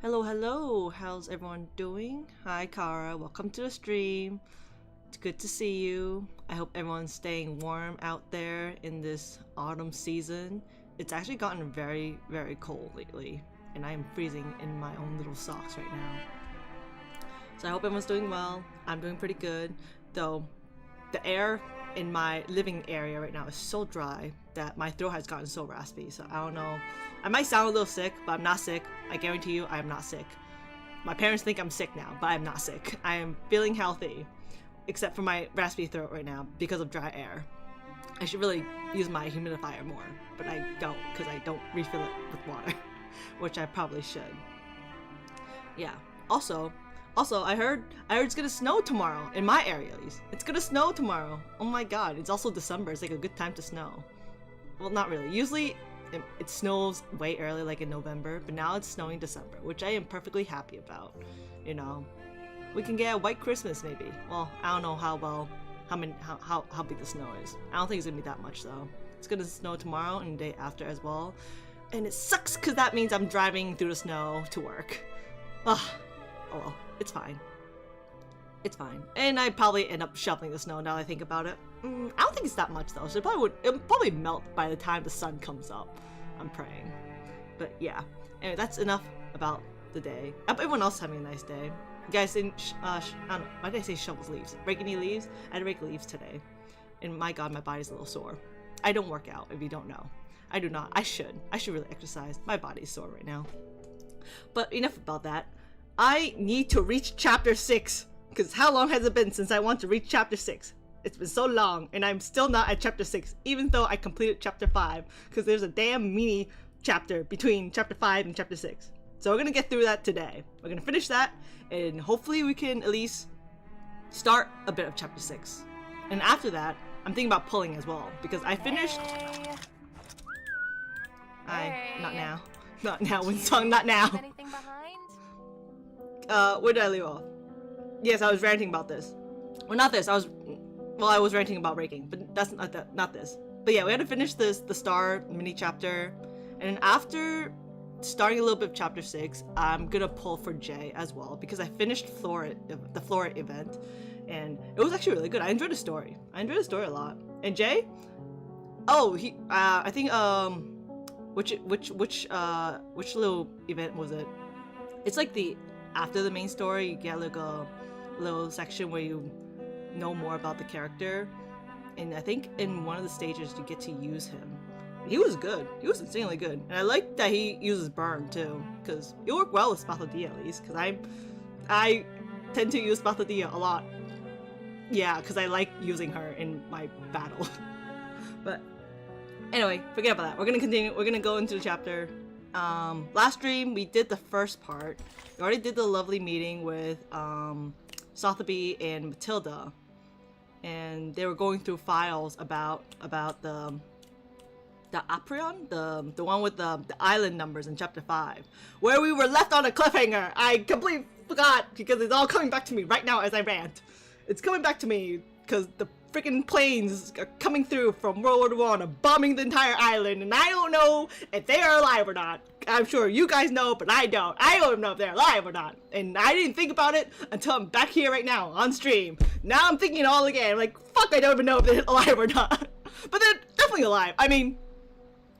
Hello, hello. How's everyone doing? Hi, Kara. Welcome to the stream. It's good to see you. I hope everyone's staying warm out there in this autumn season. It's actually gotten very, very cold lately, and I am freezing in my own little socks right now. So I hope everyone's doing well. I'm doing pretty good, though the air in my living area right now is so dry that my throat has gotten so raspy. So I don't know. I might sound a little sick, but I'm not sick. I guarantee you I am not sick. My parents think I'm sick now, but I'm not sick. I am feeling healthy, except for my raspy throat right now because of dry air. I should really use my humidifier more, but I don't because I don't refill it with water, which I probably should. Yeah. Also, I heard it's gonna snow tomorrow in my area at least. It's gonna snow tomorrow. Oh my god, it's also December. It's like a good time to snow. Well, not really. Usually it snows way early, like in November, but now it's snowing December, which I am perfectly happy about. You know, we can get a white Christmas maybe. Well, I don't know how big the snow is. I don't think it's gonna be that much though. It's gonna snow tomorrow and the day after as well, and it sucks because that means I'm driving through the snow to work. Ugh. Oh well, it's fine. It's fine. And I'd probably end up shoveling the snow now that I think about it. I don't think it's that much though, so it'll probably melt by the time the sun comes up. I'm praying. But yeah. Anyway, that's enough about the day. I hope everyone else is having a nice day. You guys didn't, I don't know, why did I say shovels leaves? Rake any leaves? I had to rake leaves today. And my god, my body's a little sore. I don't work out, if you don't know. I do not. I should really exercise. My body's sore right now. But enough about that. I need to reach chapter 6. Because how long has it been since I want to reach chapter 6? It's been so long, and I'm still not at chapter 6, even though I completed chapter 5, because there's a damn mini chapter between chapter 5 and chapter 6. So we're gonna get through that today. We're gonna finish that, and hopefully we can at least start a bit of chapter 6. And after that, I'm thinking about pulling as well, because I finished... Not now. Not now, Winsong, not now. Anything behind? Where did I leave off? Yes, I was ranting about this. Well, not this. I was ranting about raking, but that's not this. But yeah, we had to finish the star mini chapter, and after starting a little bit of chapter 6, I'm gonna pull for Jay as well because I finished the Flora event, and it was actually really good. I enjoyed the story. I enjoyed the story a lot. And Jay, oh, I think which little event was it? It's like the after the main story, you get like a little section where you know more about the character, and I think in one of the stages you get to use him. He was good. He was insanely good, and I like that he uses burn too, because it worked well with Spathadia at least. Because I tend to use Spathadia a lot. Yeah, because I like using her in my battle. But anyway, forget about that. We're gonna continue. We're gonna go into the chapter. Last stream we did the first part. We already did the lovely meeting with Sotheby and Matilda, and they were going through files about the Aprion, the one with the island numbers in chapter 5, where we were left on a cliffhanger. I completely forgot because it's all coming back to me right now as I rant. It's coming back to me because the freaking planes are coming through from World War I and bombing the entire island, and I don't know if they are alive or not. I'm sure you guys know, but I don't. I don't know if they're alive or not. And I didn't think about it until I'm back here right now on stream. Now I'm thinking it all again. I'm like, fuck, I don't even know if they're alive or not. But they're definitely alive. I mean,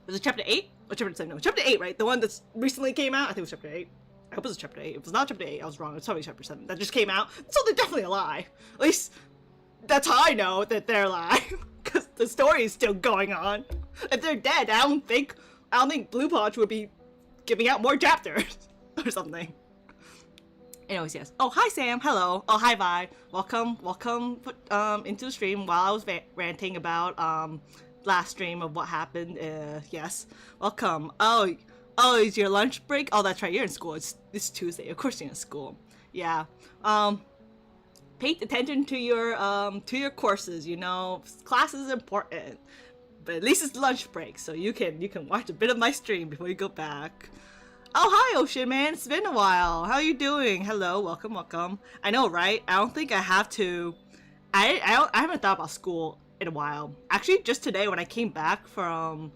was it chapter 8? Or chapter 7? No, chapter 8, right? The one that's recently came out? I think it was chapter 8. I hope it was chapter 8. If it was not chapter 8, I was wrong. It's probably chapter 7. That just came out. So they're definitely alive. At least that's how I know that they're alive. Because the story is still going on. If they're dead, I don't think Blue Potch would be giving out more chapters or something. Anyways, yes. Oh, hi Sam. Hello. Oh, hi Vi. Welcome into the stream while I was ranting about last stream of what happened. Yes. Welcome. Oh, is your lunch break? Oh, that's right. You're in school. It's Tuesday. Of course you're in school. Yeah. Pay attention to your courses. You know, class is important. But at least it's lunch break, so you can watch a bit of my stream before you go back. Oh, hi, Ocean Man. It's been a while. How are you doing? Hello, welcome. I know, right? I don't think I have to. I haven't thought about school in a while. Actually, just today when I came back from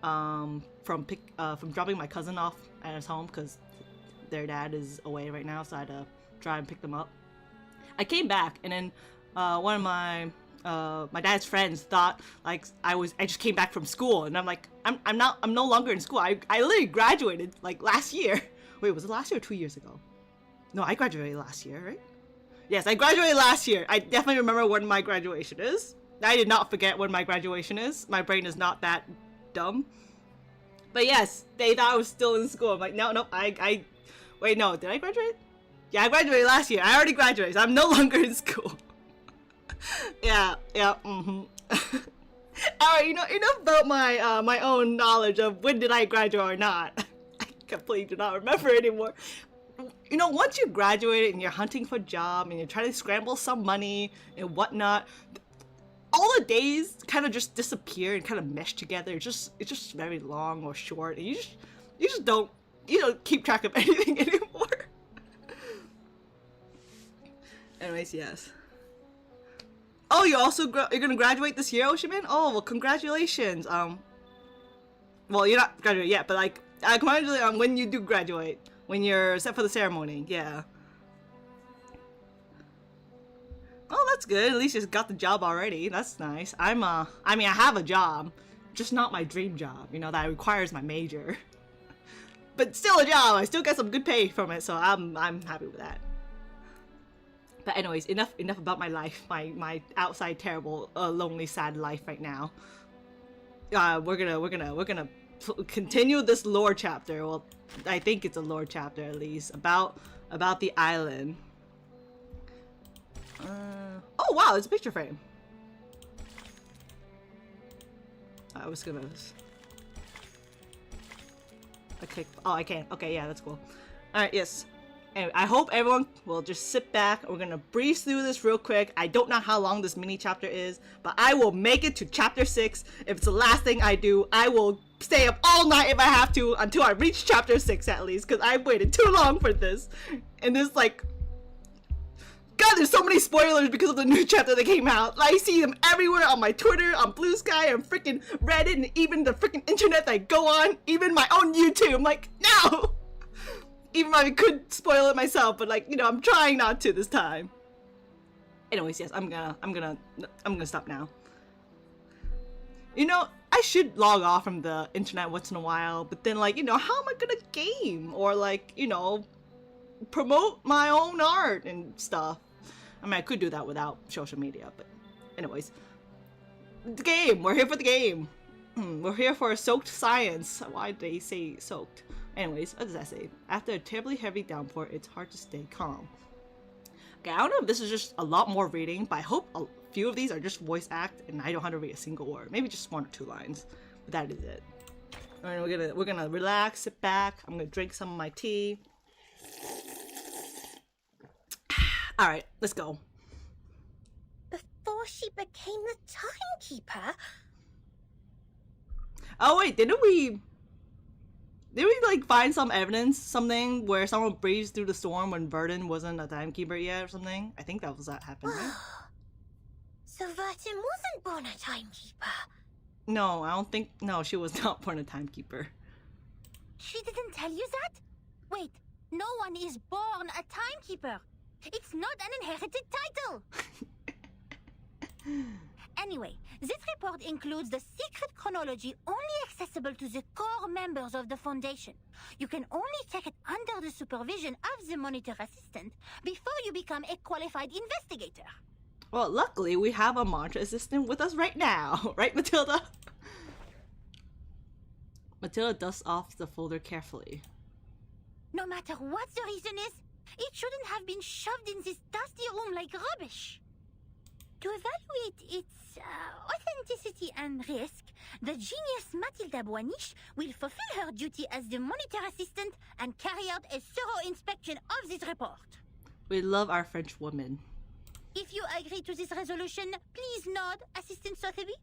dropping my cousin off at his home, because their dad is away right now, so I had to try and pick them up. I came back, and then one of my dad's friends thought like I just came back from school, and I'm like, I'm no longer in school. I literally graduated like last year. Wait, was it last year or 2 years ago? No, I graduated last year, right? Yes, I graduated last year. I definitely remember when my graduation is. I did not forget when my graduation is. My brain is not that dumb. But yes, they thought I was still in school. I'm like, no, wait, no, did I graduate? Yeah, I graduated last year. I already graduated, so I'm no longer in school. yeah, Alright, enough about my my own knowledge of when did I graduate or not. I completely do not remember anymore. You know, once you graduate and you're hunting for a job and you're trying to scramble some money and whatnot, all the days kind of just disappear and kind of mesh together. It's just very long or short, and you just don't keep track of anything anymore. Anyways, yes. Oh, you're gonna graduate this year, Oshiman? Oh, well, congratulations. Well, you're not graduating yet, but like, congratulations on when you do graduate, when you're set for the ceremony. Yeah. Oh, that's good. At least you got the job already. That's nice. I have a job, just not my dream job. You know, that requires my major. But still a job. I still get some good pay from it, so I'm happy with that. But anyways, enough about my life, my outside terrible, lonely, sad life right now. We're gonna continue this lore chapter. Well, I think it's a lore chapter at least about the island. Oh wow, it's a picture frame. I was gonna. Okay. Oh, I can. Okay, yeah, that's cool. All right, yes. Anyway, I hope everyone will just sit back. We're gonna breeze through this real quick. I don't know how long this mini chapter is, but I will make it to chapter 6. If it's the last thing I do, I will stay up all night if I have to until I reach chapter 6 at least, because I've waited too long for this. And this, like, God, there's so many spoilers because of the new chapter that came out. I see them everywhere on my Twitter, on Blue Sky, and freaking Reddit, and even the freaking internet that I go on, even my own YouTube. I'm like, no! Even if I could spoil it myself, but like, you know, I'm trying not to this time. Anyways, yes, I'm gonna stop now. You know, I should log off from the internet once in a while, but then like, you know, how am I gonna game or like, you know, promote my own art and stuff? I mean, I could do that without social media, but anyways. The game! We're here for the game! We're here for soaked science. Why did they say soaked? Anyways, what does that say? After a terribly heavy downpour, it's hard to stay calm. Okay, I don't know if this is just a lot more reading, but I hope a few of these are just voice act and I don't have to read a single word. Maybe just 1 or 2 lines. But that is it. Alright, we're gonna relax, sit back. I'm gonna drink some of my tea. Alright, let's go. Before she became the timekeeper? Oh wait, did we like find some evidence, something where someone breezed through the storm when Verdun wasn't a timekeeper yet or something? I think that was that happened, right? So Verdun wasn't born a timekeeper? No, I don't think, no, she was not born a timekeeper. She didn't tell you that? Wait, no one is born a timekeeper. It's not an inherited title. Anyway, this report includes the secret chronology only accessible to the core members of the Foundation. You can only check it under the supervision of the monitor assistant before you become a qualified investigator. Well, luckily we have a monitor assistant with us right now. Right, Matilda? Matilda dusts off the folder carefully. No matter what the reason is, it shouldn't have been shoved in this dusty room like rubbish. To evaluate its authenticity and risk, the genius Matilda Boaniche will fulfill her duty as the monitor assistant and carry out a thorough inspection of this report. We love our French woman. If you agree to this resolution, please nod, Assistant Sotheby.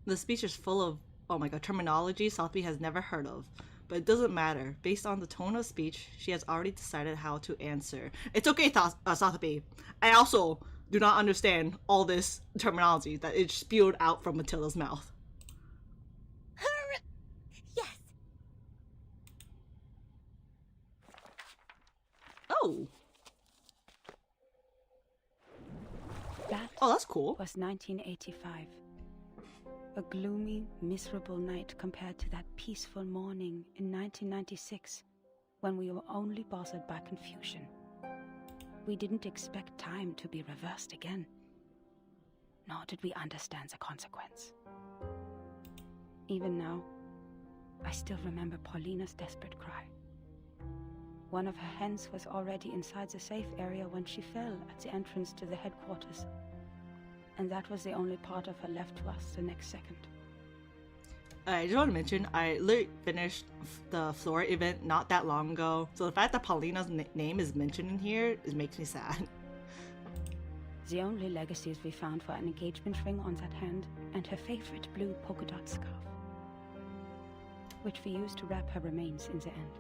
The speech is full of, oh my god, terminology Sotheby has never heard of. But it doesn't matter. Based on the tone of speech, she has already decided how to answer. It's okay, Sotheby. I also do not understand all this terminology that is spewed out from Matilda's mouth. Yes. Oh. That Oh, that's cool. was 1985. A gloomy, miserable night compared to that peaceful morning in 1996, when we were only bothered by confusion. We didn't expect time to be reversed again, nor did we understand the consequence. Even now, I still remember Paulina's desperate cry. One of her hands was already inside the safe area when she fell at the entrance to the headquarters. And that was the only part of her left to us the next second. I just want to mention, I literally finished the Flora event not that long ago, so the fact that Paulina's name is mentioned in here makes me sad. The only legacies we found were an engagement ring on that hand and her favorite blue polka dot scarf, which we used to wrap her remains in the end.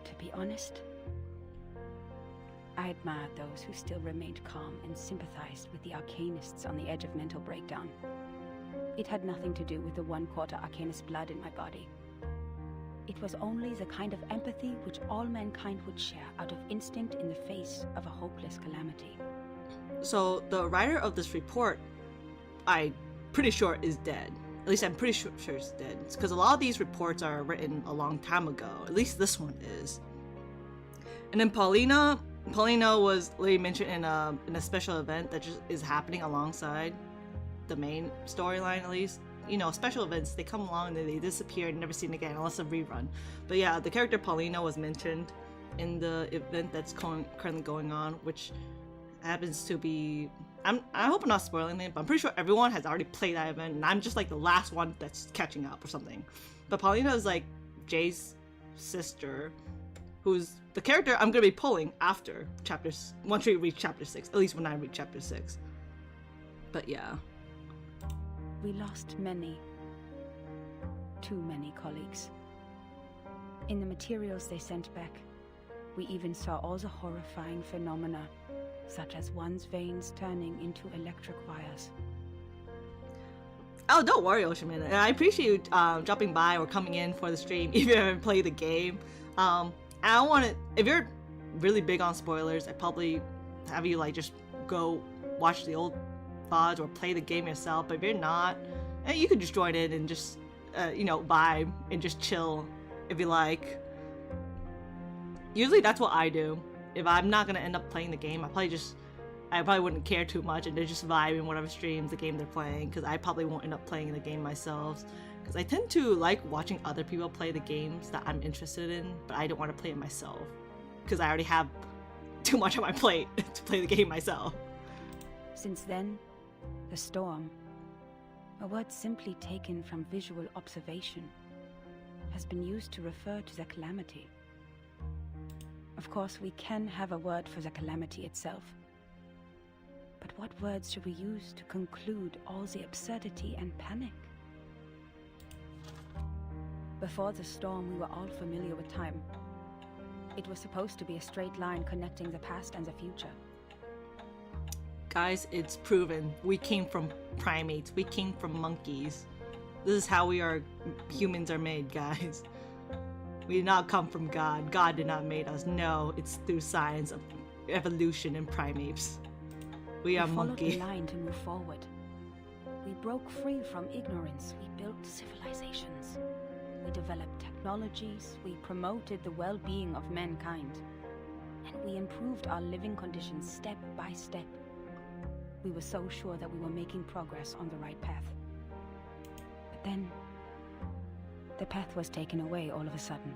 To be honest, I admired those who still remained calm and sympathized with the arcanists on the edge of mental breakdown. It had nothing to do with the 1/4 arcanist blood in my body. It was only the kind of empathy which all mankind would share out of instinct in the face of a hopeless calamity. So the writer of this report, I'm pretty sure is dead. At least I'm pretty sure it's dead. Because a lot of these reports are written a long time ago. At least this one is. And then Paulina was literally mentioned in a special event that just is happening alongside the main storyline, at least. You know, special events, they come along and then they disappear and never seen again unless a rerun. But yeah, the character Paulina was mentioned in the event that's currently going on, which happens to be... I hope I'm not spoiling it, but I'm pretty sure everyone has already played that event, and I'm just like the last one that's catching up or something. But Paulina is like Jay's sister, who's the character I'm gonna be pulling after once we reach chapter 6, at least when I reach chapter 6. But yeah. We lost many, too many colleagues. In the materials they sent back, we even saw all the horrifying phenomena, such as one's veins turning into electric wires. Oh, don't worry, Yoshino. I appreciate you dropping by or coming in for the stream, even if you haven't played the game. I want to, if you're really big on spoilers, I'd probably have you like just go watch the old VODs or play the game yourself. But if you're not, you could just join in and just, vibe and just chill if you like. Usually that's what I do. If I'm not gonna end up playing the game, I probably wouldn't care too much and just vibe in whatever streams the game they're playing, because I probably won't end up playing the game myself. Because I tend to like watching other people play the games that I'm interested in, but I don't want to play it myself. Because I already have too much on my plate to play the game myself. Since then, the storm, a word simply taken from visual observation, has been used to refer to the calamity. Of course, we can have a word for the calamity itself. But what words should we use to conclude all the absurdity and panic? Before the storm, we were all familiar with time. It was supposed to be a straight line connecting the past and the future. Guys, it's proven. We came from primates. We came from monkeys. This is how humans are made, guys. We did not come from God. God did not make us. No, it's through science of evolution and primates. We are monkeys. We followed the line to move forward. We broke free from ignorance. We built civilizations. We developed technologies. We promoted the well-being of mankind. And we improved our living conditions step by step. We were so sure that we were making progress on the right path. But then, the path was taken away all of a sudden.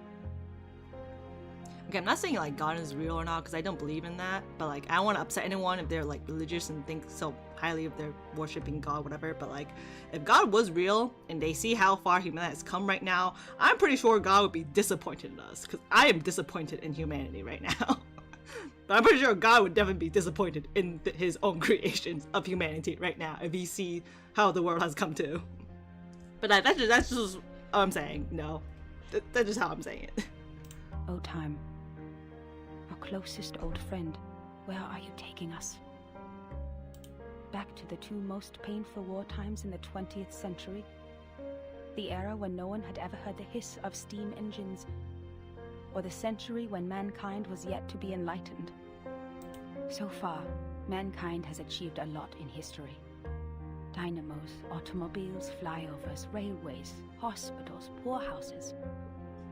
Okay, I'm not saying like God is real or not, because I don't believe in that, but like I don't want to upset anyone if they're like religious and think so highly of their worshiping God, whatever. But like, if God was real and they see how far humanity has come right now, I'm pretty sure God would be disappointed in us, because I am disappointed in humanity right now. But I'm pretty sure God would definitely be disappointed in his own creations of humanity right now if he see how the world has come to. But that's just what I'm saying. No, that's just how I'm saying it. Oh, time. Our closest old friend, where are you taking us? Back to the two most painful war times in the 20th century? The era when no one had ever heard the hiss of steam engines, or the century when mankind was yet to be enlightened. So far, mankind has achieved a lot in history. Dynamos, automobiles, flyovers, railways, hospitals, poorhouses.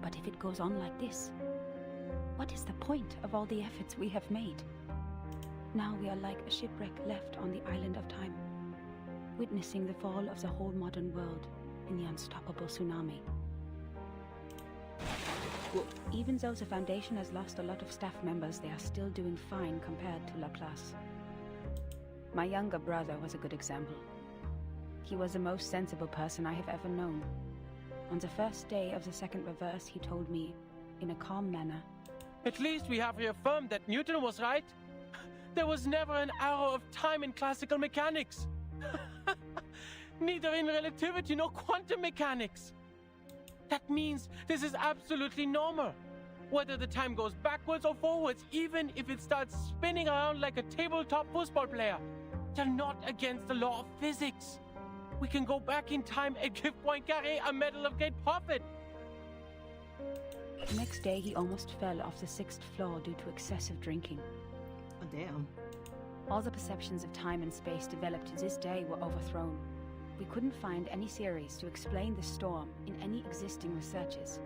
But if it goes on like this, what is the point of all the efforts we have made? Now we are like a shipwreck left on the island of time, witnessing the fall of the whole modern world in the unstoppable tsunami. Even though the Foundation has lost a lot of staff members, they are still doing fine compared to Laplace. My younger brother was a good example. He was the most sensible person I have ever known. On the first day of the second reverse, he told me, in a calm manner, "At least we have reaffirmed that Newton was right. There was never an arrow of time in classical mechanics. Neither in relativity nor quantum mechanics. That means this is absolutely normal. Whether the time goes backwards or forwards, even if it starts spinning around like a tabletop football player, they're not against the law of physics. We can go back in time and give Poincaré a medal of great profit." The next day, he almost fell off the 6th floor due to excessive drinking. Oh, damn. All the perceptions of time and space developed this day were overthrown. We couldn't find any theories to explain the storm in any existing researches.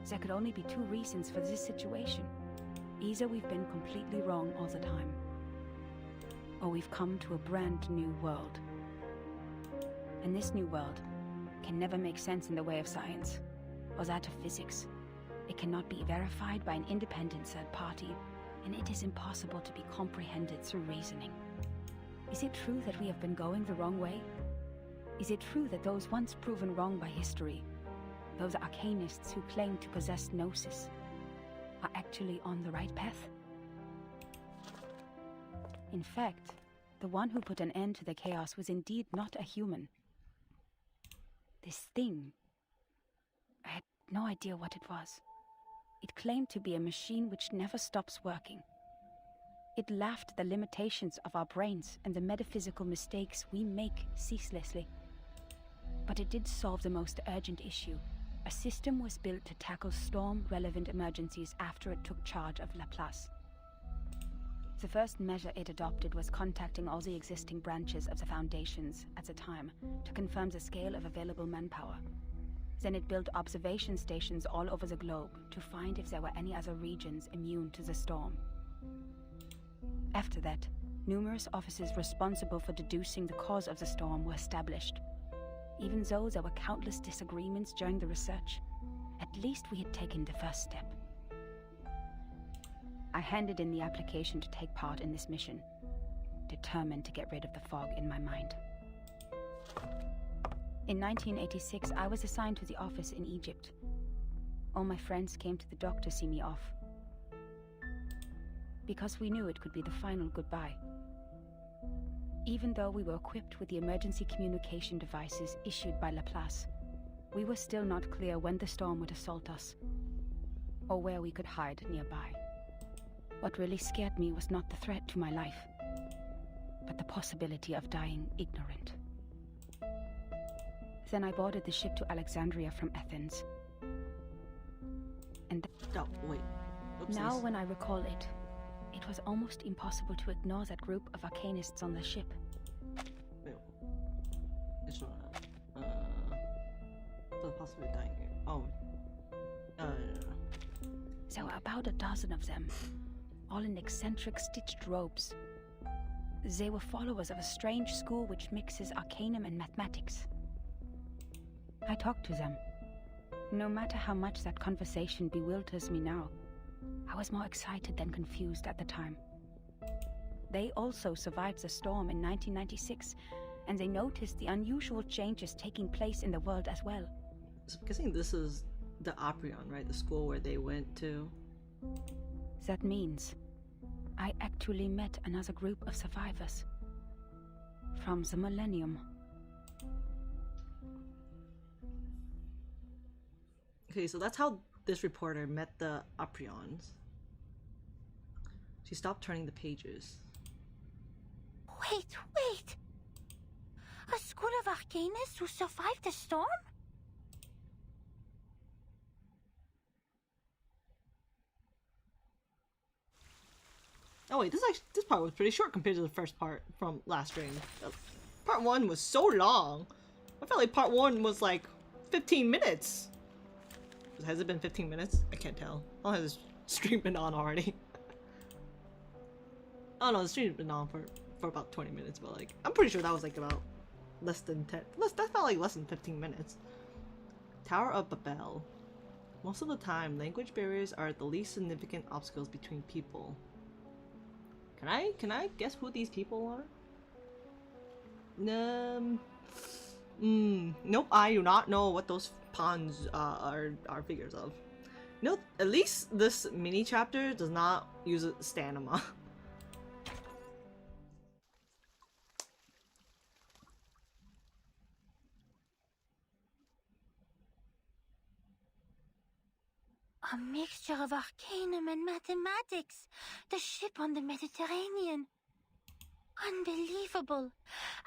There could only be two reasons for this situation. Either we've been completely wrong all the time, or we've come to a brand new world. And this new world can never make sense in the way of science, or that of physics. It cannot be verified by an independent third party, and it is impossible to be comprehended through reasoning. Is it true that we have been going the wrong way? Is it true that those once proven wrong by history, those arcanists who claim to possess gnosis, are actually on the right path? In fact, the one who put an end to the chaos was indeed not a human. This thing, I had no idea what it was. It claimed to be a machine which never stops working. It laughed at the limitations of our brains and the metaphysical mistakes we make ceaselessly. But it did solve the most urgent issue. A system was built to tackle storm-relevant emergencies after it took charge of Laplace. The first measure it adopted was contacting all the existing branches of the Foundations at the time to confirm the scale of available manpower. Then it built observation stations all over the globe to find if there were any other regions immune to the storm. After that, numerous offices responsible for deducing the cause of the storm were established. Even though there were countless disagreements during the research, at least we had taken the first step. I handed in the application to take part in this mission, determined to get rid of the fog in my mind. In 1986, I was assigned to the office in Egypt. All my friends came to the dock to see me off, because we knew it could be the final goodbye. Even though we were equipped with the emergency communication devices issued by Laplace, we were still not clear when the storm would assault us, or where we could hide nearby. What really scared me was not the threat to my life, but the possibility of dying ignorant. Then I boarded the ship to Alexandria from Athens. And Oh, wait. Oopsies. now when I recall it, it was almost impossible to ignore that group of arcanists on the ship. Wait. It's not. So possibly dying here. Oh. There were about a dozen of them, all in eccentric stitched robes. They were followers of a strange school which mixes arcanum and mathematics. I talked to them. No matter how much that conversation bewilders me now, I was more excited than confused at the time. They also survived the storm in 1996, and they noticed the unusual changes taking place in the world as well. So I'm guessing this is the Aprion, right? The school where they went to. That means I actually met another group of survivors from the Millennium. Okay, so that's how this reporter met the Aprions. She stopped turning the pages. Wait! A school of arcanists who survived the storm? Oh wait, this part was pretty short compared to the first part from last stream. Part 1 was so long. I felt like part 1 was like 15 minutes. Has it been 15 minutes? I can't tell. How long has this stream been on already? Oh no, the stream's been on for about 20 minutes, but like, I'm pretty sure that was like about less than 10. That felt like less than 15 minutes. Tower of Babel. Most of the time, language barriers are the least significant obstacles between people. Can I guess who these people are? Nope, I do not know what those pawns are figures of. Nope, at least this mini chapter does not use stamina. A mixture of arcanum and mathematics. The ship on the Mediterranean. Unbelievable.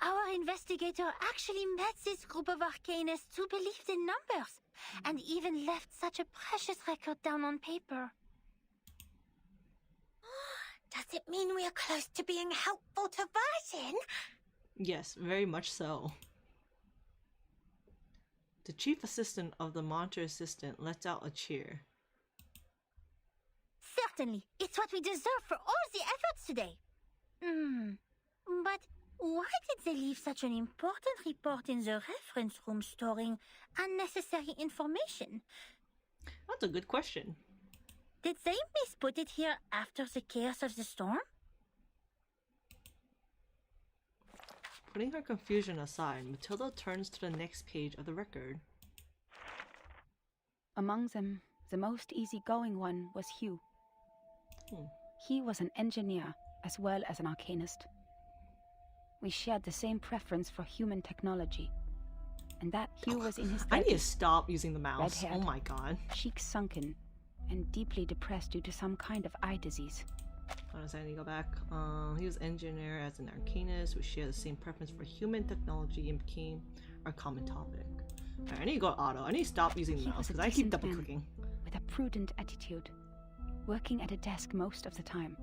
Our investigator actually met this group of arcanists who believed in numbers, and even left such a precious record down on paper. Does it mean we are close to being helpful to Virgin? Yes, very much so. The chief assistant of the monitor assistant lets out a cheer. Certainly. It's what we deserve for all the efforts today. But why did they leave such an important report in the reference room storing unnecessary information? That's a good question. Did they misput it here after the chaos of the storm? Putting her confusion aside, Matilda turns to the next page of the record. Among them, the most easygoing one was Hugh. He was an engineer as well as an arcanist. We shared the same preference for human technology, and that Hugh was in his 30s. I need to stop using the mouse. Red-haired, oh my god. cheeks sunken, and deeply depressed due to some kind of eye disease. I need to go back. He was engineer as an arcanist. We share the same preference for human technology and became our common topic. Alright, I need to go to auto. I need to stop using the He mouse was a because I keep decent double man, clicking. with a prudent attitude, working at a desk most of the time.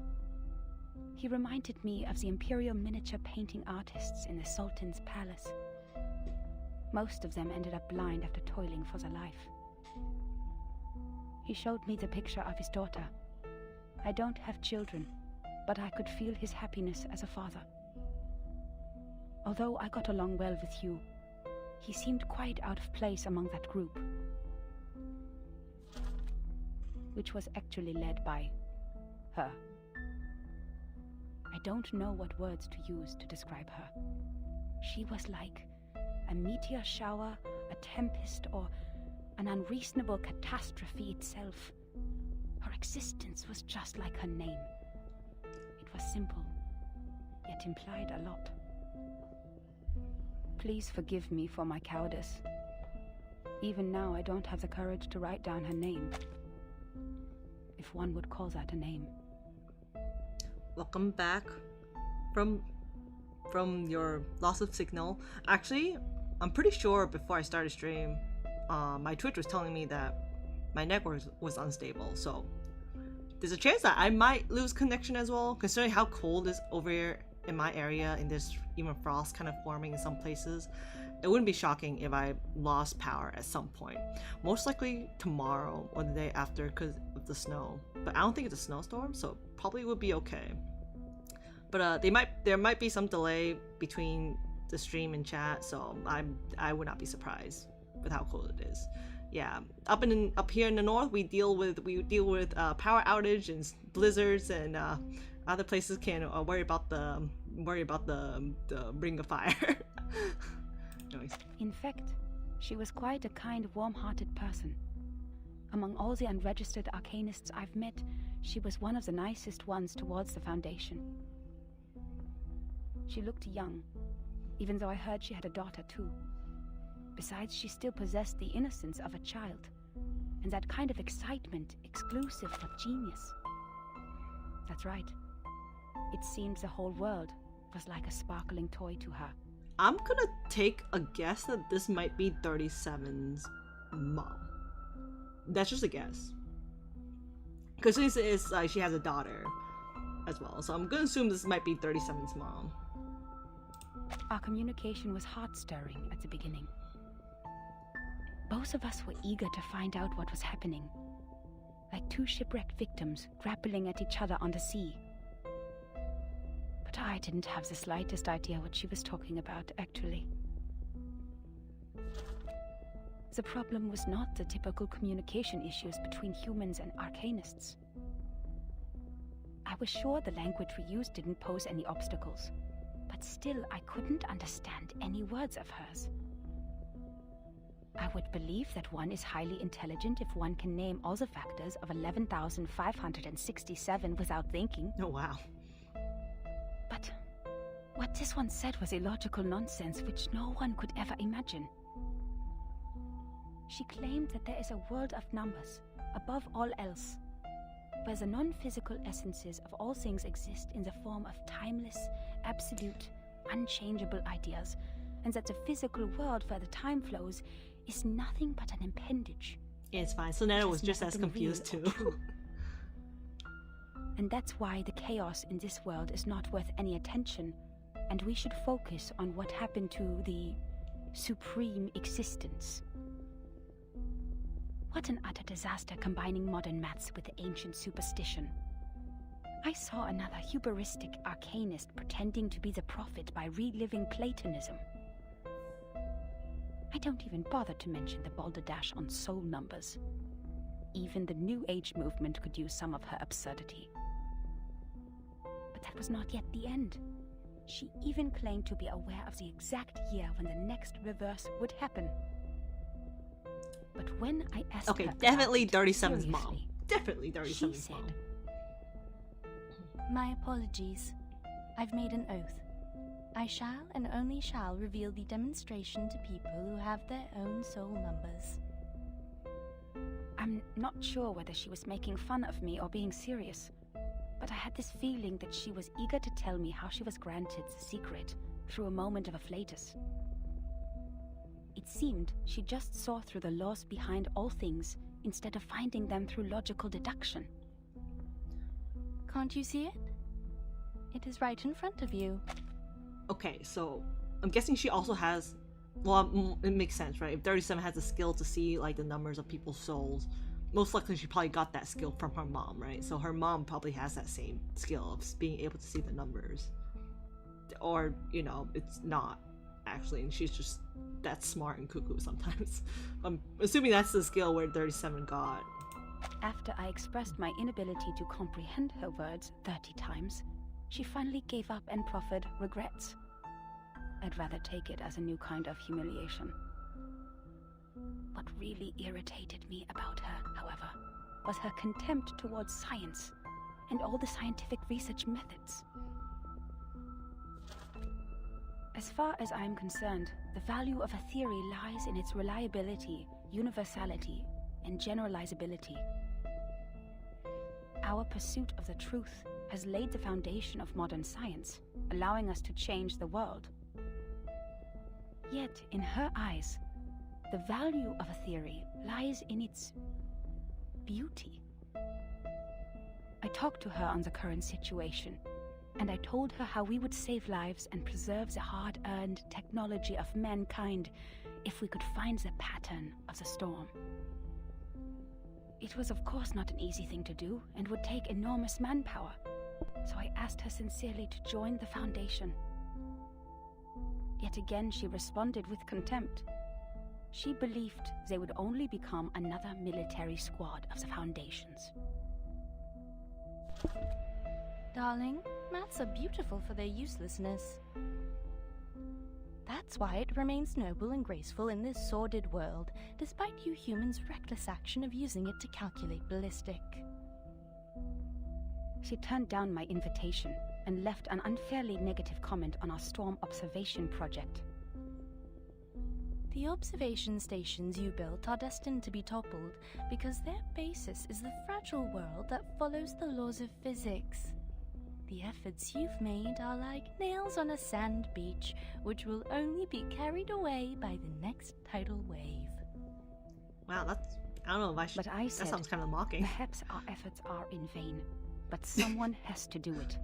He reminded me of the imperial miniature painting artists in the Sultan's palace. Most of them ended up blind after toiling for their life. He showed me the picture of his daughter. I don't have children, but I could feel his happiness as a father. Although I got along well with Hugh, he seemed quite out of place among that group, which was actually led by her. I don't know what words to use to describe her. She was like a meteor shower, a tempest, or an unreasonable catastrophe itself. Her existence was just like her name. It was simple, yet implied a lot. Please forgive me for my cowardice. Even now, I don't have the courage to write down her name, if one would call that a name. Welcome back from your loss of signal. Actually, I'm pretty sure before I started stream, my Twitch was telling me that my network was unstable. So there's a chance that I might lose connection as well, considering how cold it is over here in my area, and there's even frost kind of forming in some places. It wouldn't be shocking if I lost power at some point. Most likely tomorrow or the day after because of the snow. But I don't think it's a snowstorm, so probably would be okay. But there might be some delay between the stream and chat, so I would not be surprised with how cold it is. Yeah, up here in the north, we deal with power outage and blizzards, and other places can worry about the ring of fire. Anyways. In fact, she was quite a kind, warm-hearted person. Among all the unregistered arcanists I've met, she was one of the nicest ones towards the Foundation. She looked young, even though I heard she had a daughter too. Besides, she still possessed the innocence of a child, and that kind of excitement exclusive for genius. That's right. It seemed the whole world was like a sparkling toy to her. I'm gonna take a guess that this might be 37's mom. That's just a guess. Because since it's like she has a daughter, as well. So I'm gonna assume this might be 37's mom. Our communication was heart-stirring at the beginning. Both of us were eager to find out what was happening, like two shipwrecked victims grappling at each other on the sea. But I didn't have the slightest idea what she was talking about, actually. The problem was not the typical communication issues between humans and arcanists. I was sure the language we used didn't pose any obstacles, but still I couldn't understand any words of hers. I would believe that one is highly intelligent if one can name all the factors of 11,567 without thinking. Oh, wow. But what this one said was illogical nonsense which no one could ever imagine. She claimed that there is a world of numbers, above all else, where the non-physical essences of all things exist in the form of timeless, absolute, unchangeable ideas, and that the physical world where the time flows is nothing but an appendage. Yeah, it's fine. So Nana was just as confused too. And that's why the chaos in this world is not worth any attention, and we should focus on what happened to the supreme existence. What an utter disaster combining modern maths with the ancient superstition. I saw another hubristic arcanist pretending to be the prophet by reliving Platonism. I don't even bother to mention the balderdash on soul numbers. Even the New Age movement could use some of her absurdity. But that was not yet the end. She even claimed to be aware of the exact year when the next reverse would happen. But when I asked okay, her definitely about it 37's mom. seriously, Definitely she 37's said, mom. My apologies. I've made an oath. I shall and only shall reveal the demonstration to people who have their own soul numbers. I'm not sure whether she was making fun of me or being serious, but I had this feeling that she was eager to tell me how she was granted the secret through a moment of afflatus. It seemed she just saw through the laws behind all things instead of finding them through logical deduction. Can't you see it? It is right in front of you. Okay, so I'm guessing she also has, well, it makes sense, right? If 37 has the skill to see like the numbers of people's souls, most likely she probably got that skill from her mom, right? So her mom probably has that same skill of being able to see the numbers. Or, you know, it's not actually, and she's just that smart and cuckoo sometimes. I'm assuming that's the skill where 37 got. After I expressed my inability to comprehend her words 30 times, she finally gave up and proffered regrets. I'd rather take it as a new kind of humiliation. What really irritated me about her, however, was her contempt towards science and all the scientific research methods. As far as I'm concerned, the value of a theory lies in its reliability, universality, and generalizability. Our pursuit of the truth has laid the foundation of modern science, allowing us to change the world. Yet, in her eyes, the value of a theory lies in its beauty. I talked to her on the current situation, and I told her how we would save lives and preserve the hard-earned technology of mankind if we could find the pattern of the storm. It was of course not an easy thing to do and would take enormous manpower, so I asked her sincerely to join the Foundation. Yet again she responded with contempt. She believed they would only become another military squad of the Foundations. Darling, maths are beautiful for their uselessness. That's why it remains noble and graceful in this sordid world, despite you humans' reckless action of using it to calculate ballistic. She turned down my invitation and left an unfairly negative comment on our storm observation project. The observation stations you built are destined to be toppled because their basis is the fragile world that follows the laws of physics. The efforts you've made are like nails on a sand beach, which will only be carried away by the next tidal wave. Wow, that's, I don't know if I should, But I said, that sounds kind of mocking. perhaps our efforts are in vain. but someone has to do it.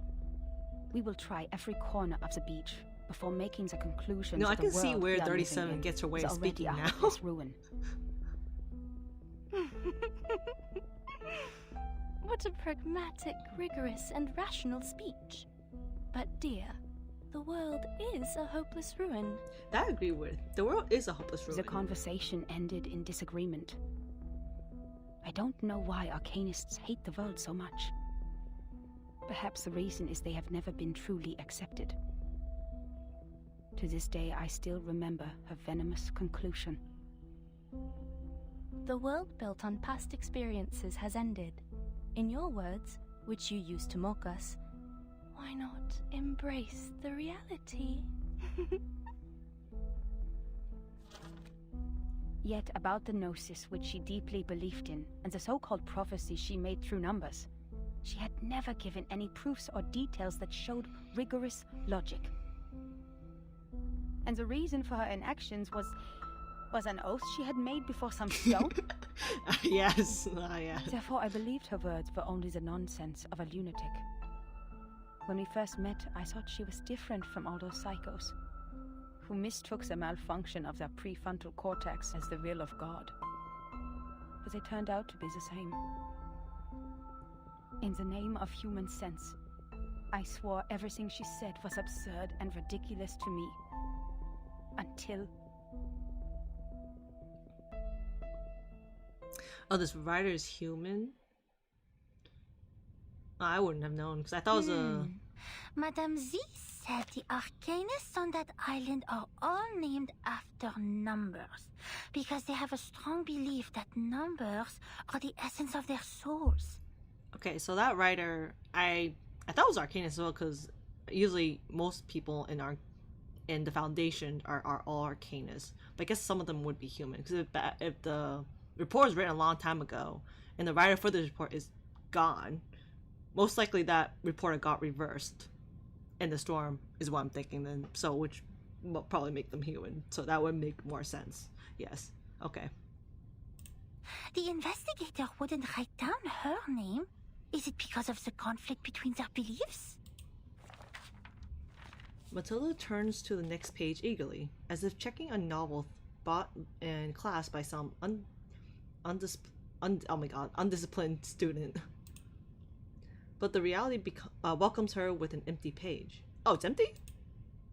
We will try every corner of the beach before making the conclusion. No, that I can the see world where we are 37 living in gets her way is of already speaking a now. hopeless ruin. What a pragmatic, rigorous, and rational speech. But dear, the world is a hopeless ruin. That I agree with. The world is a hopeless ruin. The conversation ended in disagreement. I don't know why arcanists hate the world so much. Perhaps the reason is they have never been truly accepted. To this day, I still remember her venomous conclusion. The world built on past experiences has ended. In your words, which you used to mock us, why not embrace the reality? Yet about the gnosis which she deeply believed in, and the so-called prophecies she made through numbers, she had never given any proofs or details that showed rigorous logic. And the reason for her inactions was an oath she had made before some stone? Yes, yes. Therefore, I believed her words were only the nonsense of a lunatic. When we first met, I thought she was different from all those psychos, who mistook the malfunction of their prefrontal cortex as the will of God. But they turned out to be the same. In the name of human sense, I swore everything she said was absurd and ridiculous to me. Until... Oh, this writer is human? I wouldn't have known, because I thought it was a... Madame Z said the arcanists on that island are all named after numbers, because they have a strong belief that numbers are the essence of their souls. Okay, so that writer, I thought it was Arcanist as well, because usually most people in the Foundation are all Arcanists. But I guess some of them would be human, because if the report was written a long time ago, and the writer for this report is gone, most likely that report got reversed in the storm, is what I'm thinking then. So, which will probably make them human. So that would make more sense. Yes. Okay. The investigator wouldn't write down her name. Is it because of the conflict between their beliefs? Matilda turns to the next page eagerly, as if checking a novel bought in class by some undisciplined student. But the reality welcomes her with an empty page. Oh, it's empty?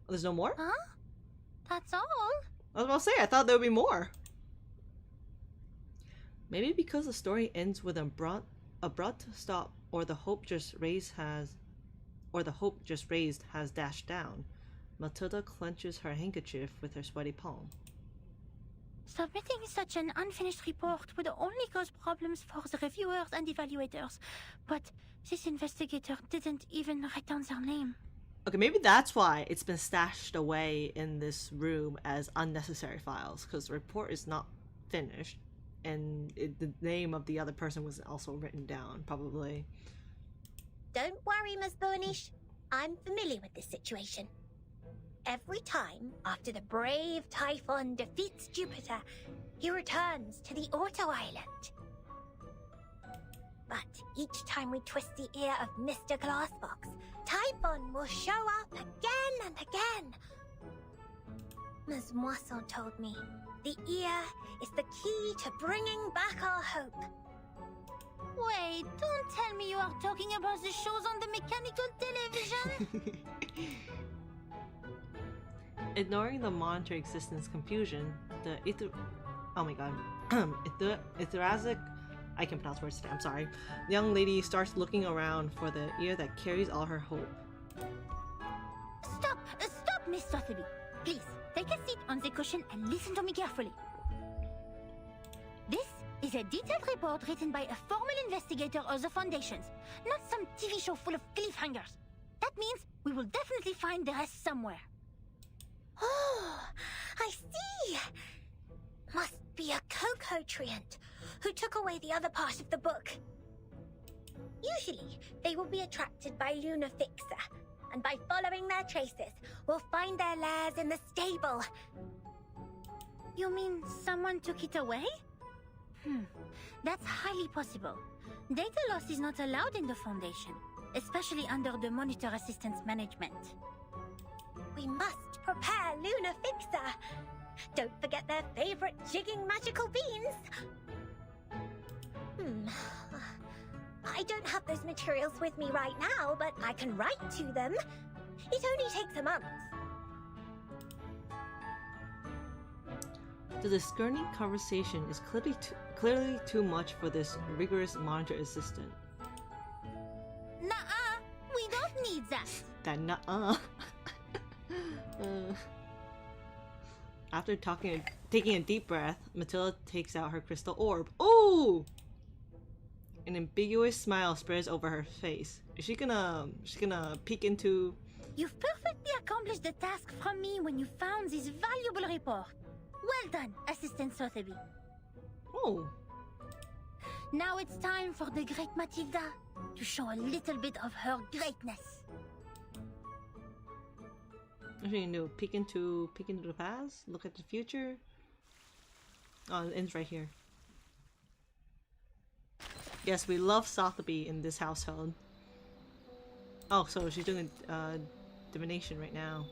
There's no more? Huh? That's all? I was about to say, I thought there would be more. Maybe because the story ends with an abrupt stop, or the hope just raised has dashed down. Matilda clenches her handkerchief with her sweaty palm. Submitting such an unfinished report would only cause problems for the reviewers and evaluators, but this investigator didn't even write down their name. Okay, maybe that's why it's been stashed away in this room as unnecessary files, because the report is not finished, and the name of the other person was also written down, probably. Don't worry, Ms. Burnish. I'm familiar with this situation. Every time, after the brave Typhon defeats Jupiter, he returns to the Auto Island. But each time we twist the ear of Mr. Glassbox, Typhon will show up again and again. Ms. Moisson told me the ear is the key to bringing back our hope. Wait, don't tell me you are talking about the shows on the mechanical television? Ignoring the monitor existence confusion, the Ithrazic, I can pronounce words today, I'm sorry. The young lady starts looking around for the ear that carries all her hope. Stop, Miss Sotheby. Please, take a seat on the cushion and listen to me carefully. This is a detailed report written by a formal investigator of the Foundations, not some TV show full of cliffhangers. That means we will definitely find the rest somewhere. Oh, I see. Must be a Coco-treant who took away the other part of the book. Usually, they will be attracted by Luna Fixer, and by following their traces, we'll find their lairs in the stable. You mean someone took it away? That's highly possible. Data loss is not allowed in the Foundation, especially under the Monitor Assistance Management. We must prepare Lunar Fixer. Don't forget their favorite jigging magical beans. I don't have those materials with me right now, but I can write to them. It only takes a month. The discerning conversation is clearly too much for this rigorous monitor assistant. Nuh-uh, we don't need that. That nuh-uh. After taking a deep breath, Matilda takes out her crystal orb. Ooh! An ambiguous smile spreads over her face. Is she gonna peek into... You've perfectly accomplished the task from me when you found this valuable report. Well done, Assistant Sotheby. Oh. Now it's time for the great Matilda to show a little bit of her greatness. What are you gonna do? Peek into the past? Look at the future? Oh, it ends right here. Yes, we love Sotheby in this household. Oh, so she's doing divination right now.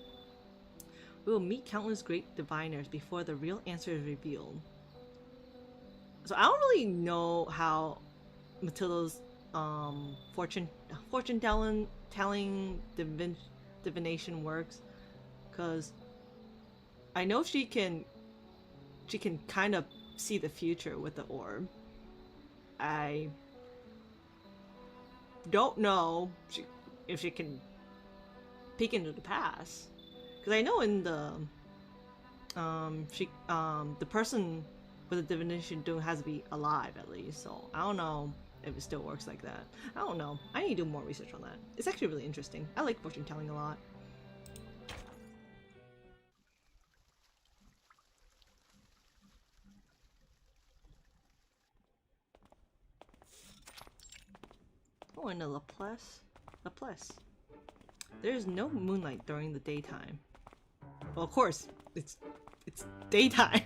We will meet countless great diviners before the real answer is revealed. So I don't really know how Matilda's fortune telling divination works, because I know she can kind of see the future with the orb. I don't know if she can peek into the past, because I know in the the person with the divination doing has to be alive at least, so I don't know if it still works like that. I don't know. I need to do more research on that. It's actually really interesting. I like fortune telling a lot. Oh, and a Laplace. There is no moonlight during the daytime. Well, of course, it's daytime.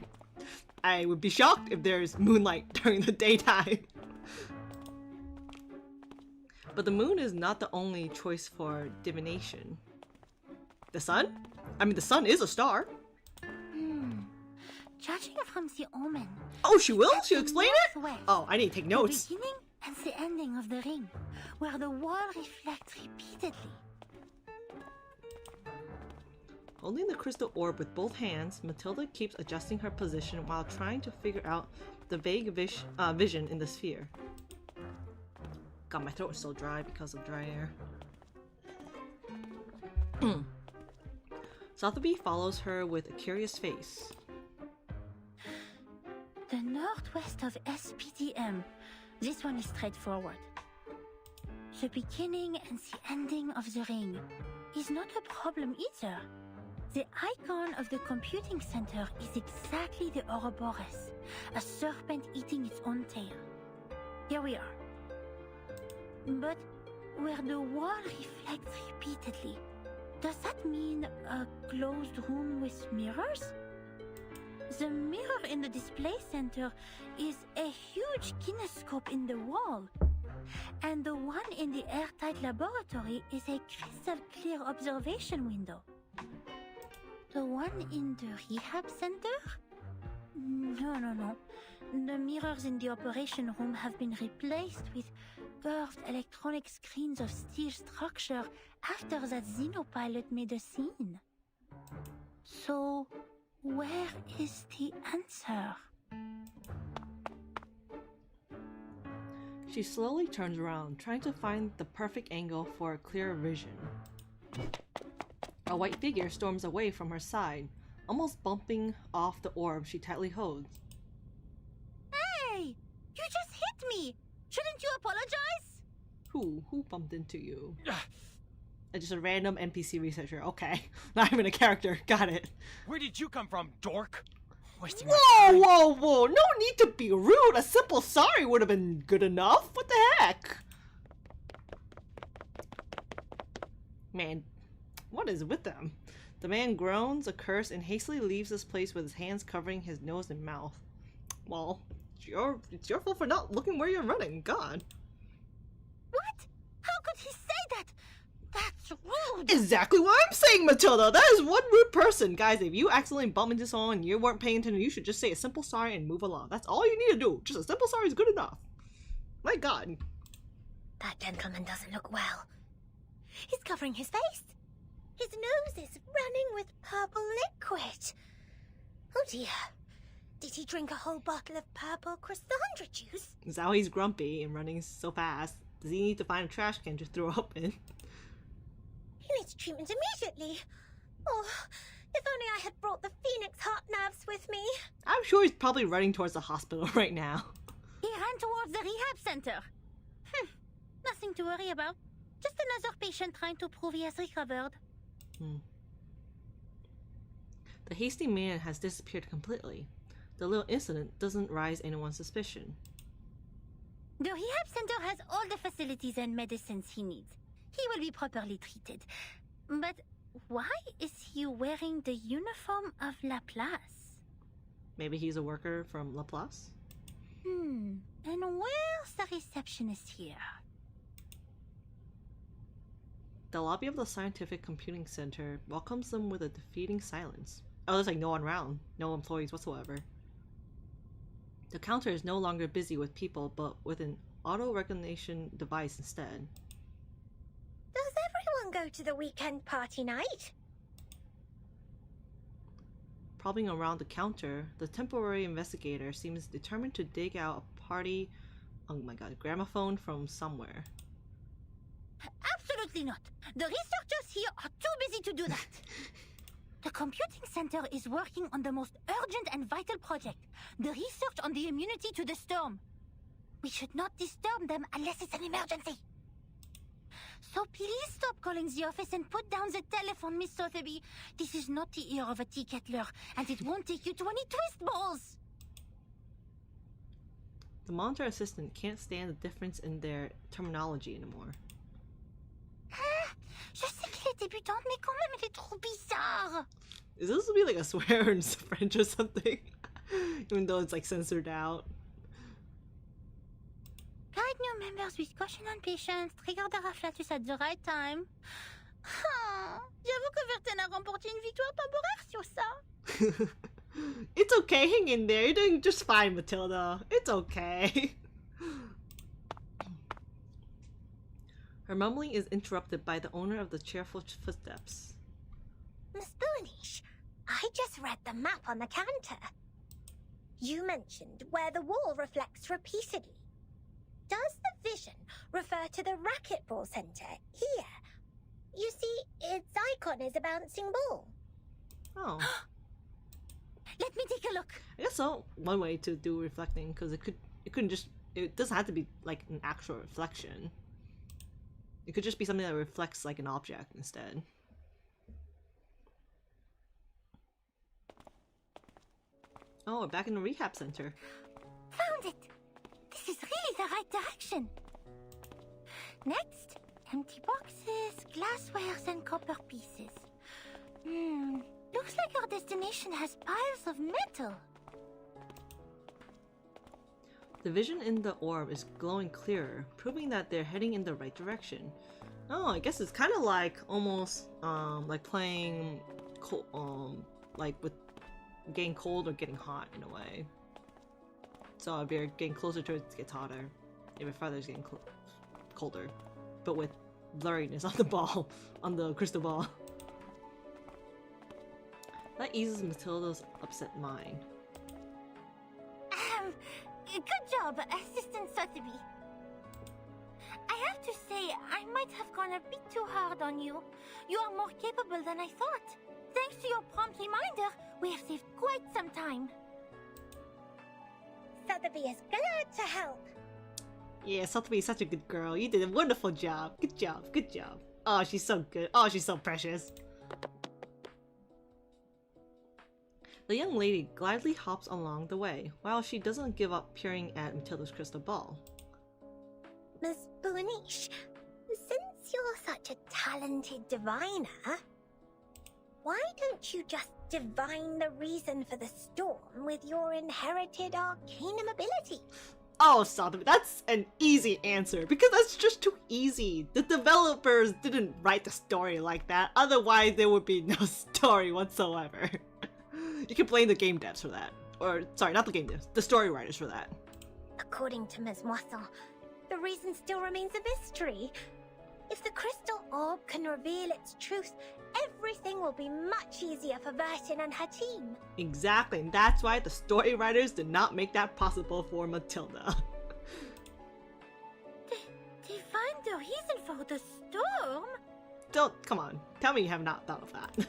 I would be shocked if there's moonlight during the daytime. But the moon is not the only choice for divination. The sun? I mean, the sun is a star. Judging from the omen... Oh, she will? She'll explain it? northwest, Oh, I need to take notes. The beginning and the ending of the ring, where the wall reflects repeatedly. Holding the crystal orb with both hands, Matilda keeps adjusting her position while trying to figure out the vague vision in the sphere. God, my throat is so dry because of dry air. Sotheby follows her with a curious face. The northwest of SPTM. This one is straightforward. The beginning and the ending of the ring is not a problem either. The icon of the computing center is exactly the Ouroboros, a serpent eating its own tail. Here we are. But where the wall reflects repeatedly, does that mean a closed room with mirrors? The mirror in the display center is a huge kinescope in the wall, and the one in the airtight laboratory is a crystal clear observation window. The one in the rehab center? No. The mirrors in the operation room have been replaced with curved electronic screens of steel structure after that Xenopilot made a scene. So, where is the answer? She slowly turns around, trying to find the perfect angle for a clearer vision. A white figure storms away from her side, almost bumping off the orb she tightly holds. Hey! You just hit me! Shouldn't you apologize? Who bumped into you? Just a random NPC researcher. Okay. Not even a character. Got it. Where did you come from, dork? Wasting Whoa! No need to be rude. A simple sorry would have been good enough. What the heck? Man, what is with them? The man groans a curse and hastily leaves this place with his hands covering his nose and mouth. Well, it's your fault for not looking where you're running. God. What? How could he say that? That's rude. Exactly what I'm saying, Matilda. That is one rude person. Guys, if you accidentally bump into someone and you weren't paying attention, you should just say a simple sorry and move along. That's all you need to do. Just a simple sorry is good enough. My God. That gentleman doesn't look well. He's covering his face. His nose is running with purple liquid. Oh dear. Did he drink a whole bottle of purple Chrysandra juice? Is that why he's grumpy and running so fast? Does he need to find a trash can to throw up in? He needs treatment immediately. Oh, if only I had brought the Phoenix heart nerves with me. I'm sure he's probably running towards the hospital right now. He ran towards the rehab center. Nothing to worry about. Just another patient trying to prove he has recovered. The hasty man has disappeared completely. The little incident doesn't raise anyone's suspicion. The rehab center has all the facilities and medicines he needs. He will be properly treated. But why is he wearing the uniform of Laplace? Maybe he's a worker from Laplace? And where's the receptionist here? The lobby of the Scientific Computing Center welcomes them with a defeating silence. Oh, there's like no one around. No employees whatsoever. The counter is no longer busy with people, but with an auto-recognition device instead. Does everyone go to the weekend party night? Prodding around the counter, the temporary investigator seems determined to dig out a party, oh my god, gramophone from somewhere. Absolutely not. The researchers here are too busy to do that. The computing center is working on the most urgent and vital project, the research on the immunity to the storm. We should not disturb them unless it's an emergency. So please stop calling the office and put down the telephone, Miss Sotheby. This is not the ear of a tea kettler, and it won't take you to any twist balls. The monitor assistant can't stand the difference in their terminology anymore. Je sais que les débutants, mais quand même, elle est trop bizarre. Is this supposed to be like a swear in French or something? Even though it's like censored out. Guide new members with caution and patience. Trigger the afflatus at the right time. J'avoue que Verten a remporté une victoire temporaire sur ça. It's okay, hang in there. You're doing just fine, Matilda. It's okay. Her mumbling is interrupted by the owner of the cheerful footsteps. Miss Boonish, I just read the map on the counter. You mentioned where the wall reflects repeatedly. Does the vision refer to the racquetball center here? You see, its icon is a bouncing ball. Oh. Let me take a look. I guess so. One way to do reflecting, because it doesn't have to be like an actual reflection. It could just be something that reflects like an object instead. Oh, we're back in the rehab center. Found it. This is really the right direction. Next, empty boxes, glasswares, and copper pieces. Looks like our destination has piles of metal. The vision in the orb is glowing clearer, proving that they're heading in the right direction. Oh, I guess it's kind of like almost like playing like with getting cold or getting hot in a way. So if you're getting closer to it, it gets hotter. If you're farther, it's getting colder, but with blurriness on the ball, on the crystal ball. That eases Matilda's upset mind. Good job, Assistant Sotheby. I have to say, I might have gone a bit too hard on you. You are more capable than I thought. Thanks to your prompt reminder, we have saved quite some time. Sotheby is glad to help. Yeah, Sotheby is such a good girl. You did a wonderful job. Good job, good job. Oh, she's so good. Oh, she's so precious. The young lady gladly hops along the way, while she doesn't give up peering at Matilda's crystal ball. Miss Boonish, since you're such a talented diviner, why don't you just divine the reason for the storm with your inherited arcanum ability. Oh, stop it. That's an easy answer, because that's just too easy. The developers didn't write the story like that, otherwise there would be no story whatsoever. You can blame the game devs for that. Or, sorry, not the game devs, the story writers for that. According to Ms. Moisson, the reason still remains a mystery. If the crystal orb can reveal its truth, everything will be much easier for Vertin and her team. Exactly, and that's why the story writers did not make that possible for Matilda. They find the reason for the storm? Come on, tell me you have not thought of that.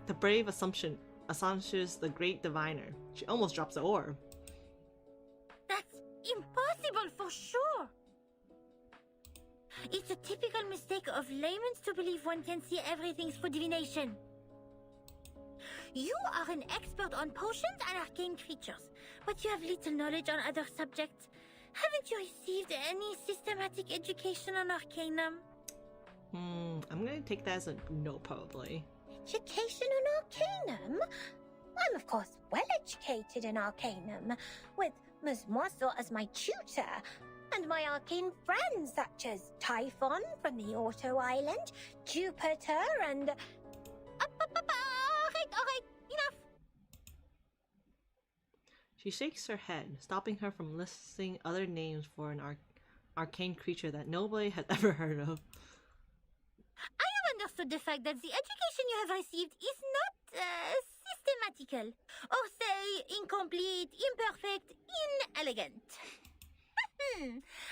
The brave Assange's the great diviner. She almost drops the orb. That's impossible for sure. It's a typical mistake of laymen to believe one can see everything through divination. You are an expert on potions and arcane creatures, but you have little knowledge on other subjects. Haven't you received any systematic education on arcanum? I'm gonna take that as a no, probably. Education on arcanum? I'm of course well educated in arcanum, with Ms. Moisson as my tutor, and my arcane friends such as Typhon from the Auto Island, Jupiter, and... Alright, enough! She shakes her head, stopping her from listing other names for an arcane creature that nobody had ever heard of. I have understood the fact that the education you have received is not systematical, or say incomplete, imperfect, inelegant.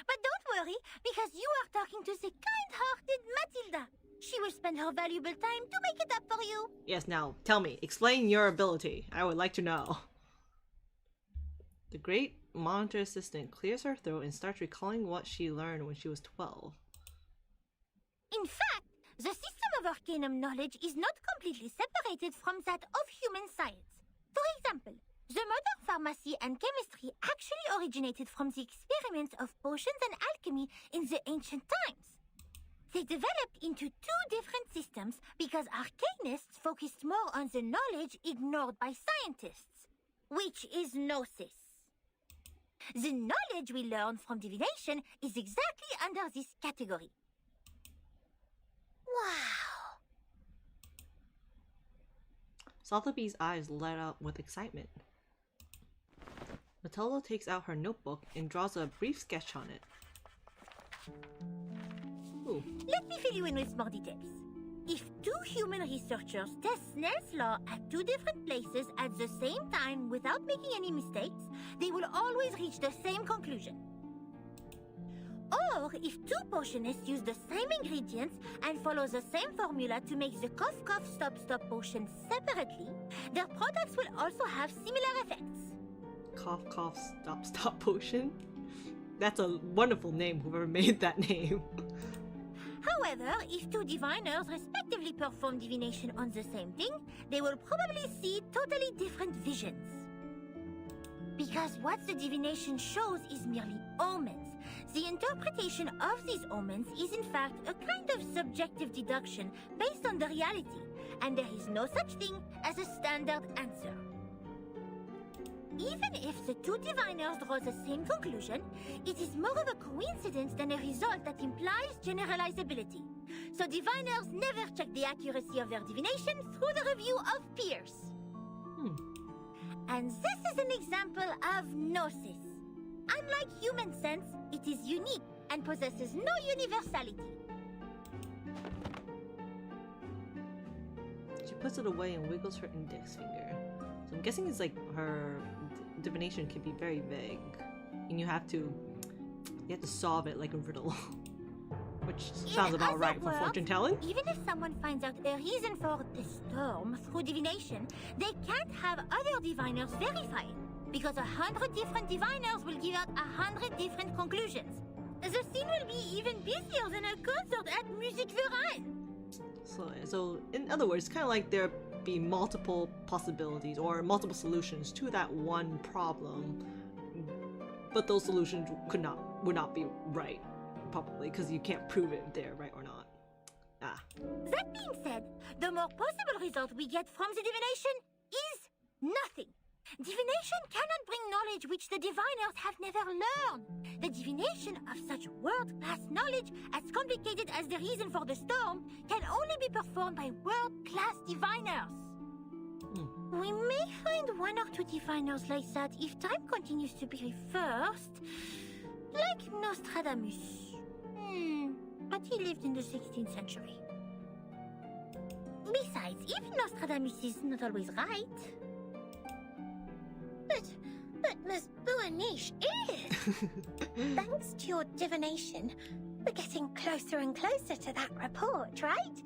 But don't worry, because you are talking to the kind-hearted Matilda. She will spend her valuable time to make it up for you. Yes, now, tell me, explain your ability. I would like to know. The great monitor assistant clears her throat and starts recalling what she learned when she was 12. In fact, the system of arcanum knowledge is not completely separated from that of human science. For example, the modern pharmacy and chemistry actually originated from the experiments of potions and alchemy in the ancient times. They developed into two different systems because arcanists focused more on the knowledge ignored by scientists, which is gnosis. The knowledge we learn from divination is exactly under this category. Wow! Sotheby's eyes light up with excitement. Matilda takes out her notebook and draws a brief sketch on it. Ooh. Let me fill you in with more details. If two human researchers test Snell's law at two different places at the same time without making any mistakes, they will always reach the same conclusion. Or if two potionists use the same ingredients and follow the same formula to make the cough cough stop stop potion separately, their products will also have similar effects. Cough cough stop stop potion? That's a wonderful name, whoever made that name. However, if two diviners respectively perform divination on the same thing, they will probably see totally different visions. Because what the divination shows is merely omens. The interpretation of these omens is in fact a kind of subjective deduction based on the reality, and there is no such thing as a standard answer. Even if the two diviners draw the same conclusion, it is more of a coincidence than a result that implies generalizability. So diviners never check the accuracy of their divination through the review of peers. And this is an example of gnosis. Unlike human sense, it is unique and possesses no universality. She puts it away and wiggles her index finger. So I'm guessing it's like her divination can be very vague, and you have to solve it like a riddle, which sounds about right for fortune telling. Even if someone finds out a reason for the storm through divination, they can't have other diviners verify it, because 100 different diviners will give out 100 different conclusions. The scene will be even busier than a concert at Musikverein. So in other words, kind of like there be multiple possibilities or multiple solutions to that one problem, but those solutions would not be right, probably, because you can't prove it if they're right or not. Ah. That being said, the more possible result we get from the divination is nothing. Divination cannot bring knowledge which the diviners have never learned. The divination of such world-class knowledge, as complicated as the reason for the storm, can only be performed by world-class diviners. We may find one or two diviners like that if time continues to be reversed. Like Nostradamus. But he lived in the 16th century. Besides, even Nostradamus is not always right. But Miss Buaniche is. Thanks to your divination, we're getting closer and closer to that report, right?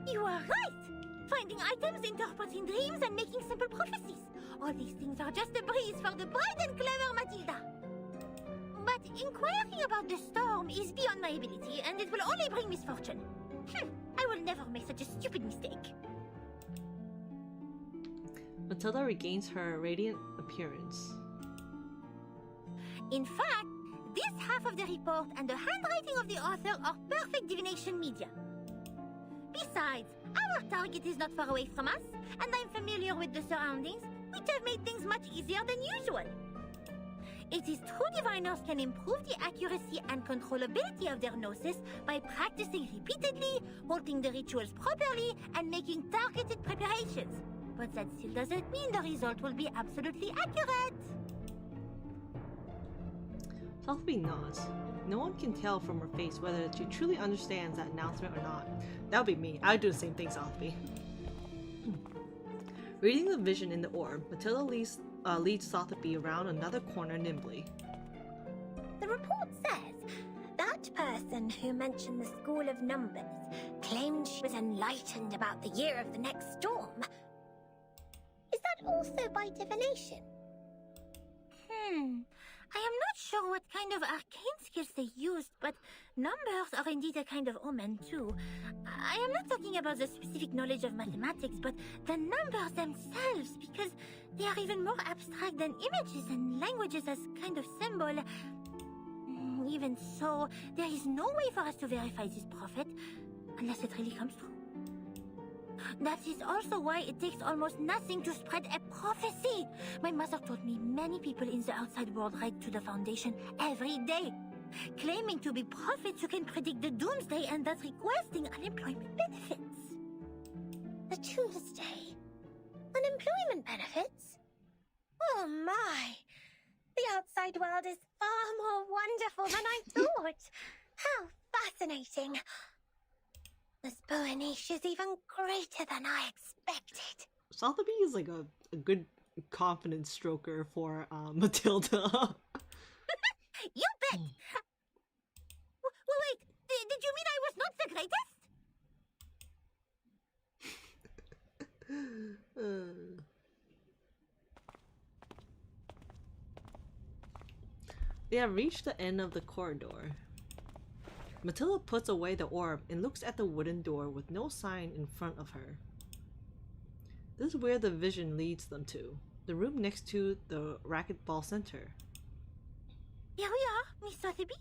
You are right! Finding items, interpreting dreams, and making simple prophecies. All these things are just a breeze for the bright and clever Matilda. But inquiring about the storm is beyond my ability, and it will only bring misfortune. I will never make such a stupid mistake. Matilda regains her radiant appearance. In fact, this half of the report and the handwriting of the author are perfect divination media. Besides, our target is not far away from us, and I'm familiar with the surroundings, which have made things much easier than usual. It is true diviners can improve the accuracy and controllability of their gnosis by practicing repeatedly, holding the rituals properly, and making targeted preparations. But that still doesn't mean the result will be absolutely accurate. Sotheby nods. No one can tell from her face whether she truly understands that announcement or not. That would be me. I would do the same thing, Sotheby. Reading the vision in the orb, Matilda leads Sotheby around another corner nimbly. The report says that person who mentioned the School of Numbers claimed she was enlightened about the year of the next storm. Is that also by divination? I am not sure what kind of arcane skills they used, but numbers are indeed a kind of omen too. I am not talking about the specific knowledge of mathematics, but the numbers themselves, because they are even more abstract than images and languages as kind of symbol. Even so, there is no way for us to verify this prophet, unless it really comes true. That is also why it takes almost nothing to spread a prophecy. My mother told me many people in the outside world write to the Foundation every day, claiming to be prophets who can predict the doomsday and thus requesting unemployment benefits. The doomsday? Unemployment benefits? Oh my! The outside world is far more wonderful than I thought. How fascinating! This Buaniche is even greater than I expected. Sotheby is like a good confidence stroker for Matilda. You bet! Wait, did you mean I was not the greatest? They have reached the end of the corridor. Matilda puts away the orb and looks at the wooden door with no sign in front of her. This is where the vision leads them to, the room next to the racquetball center. Here we are, Miss Sotheby.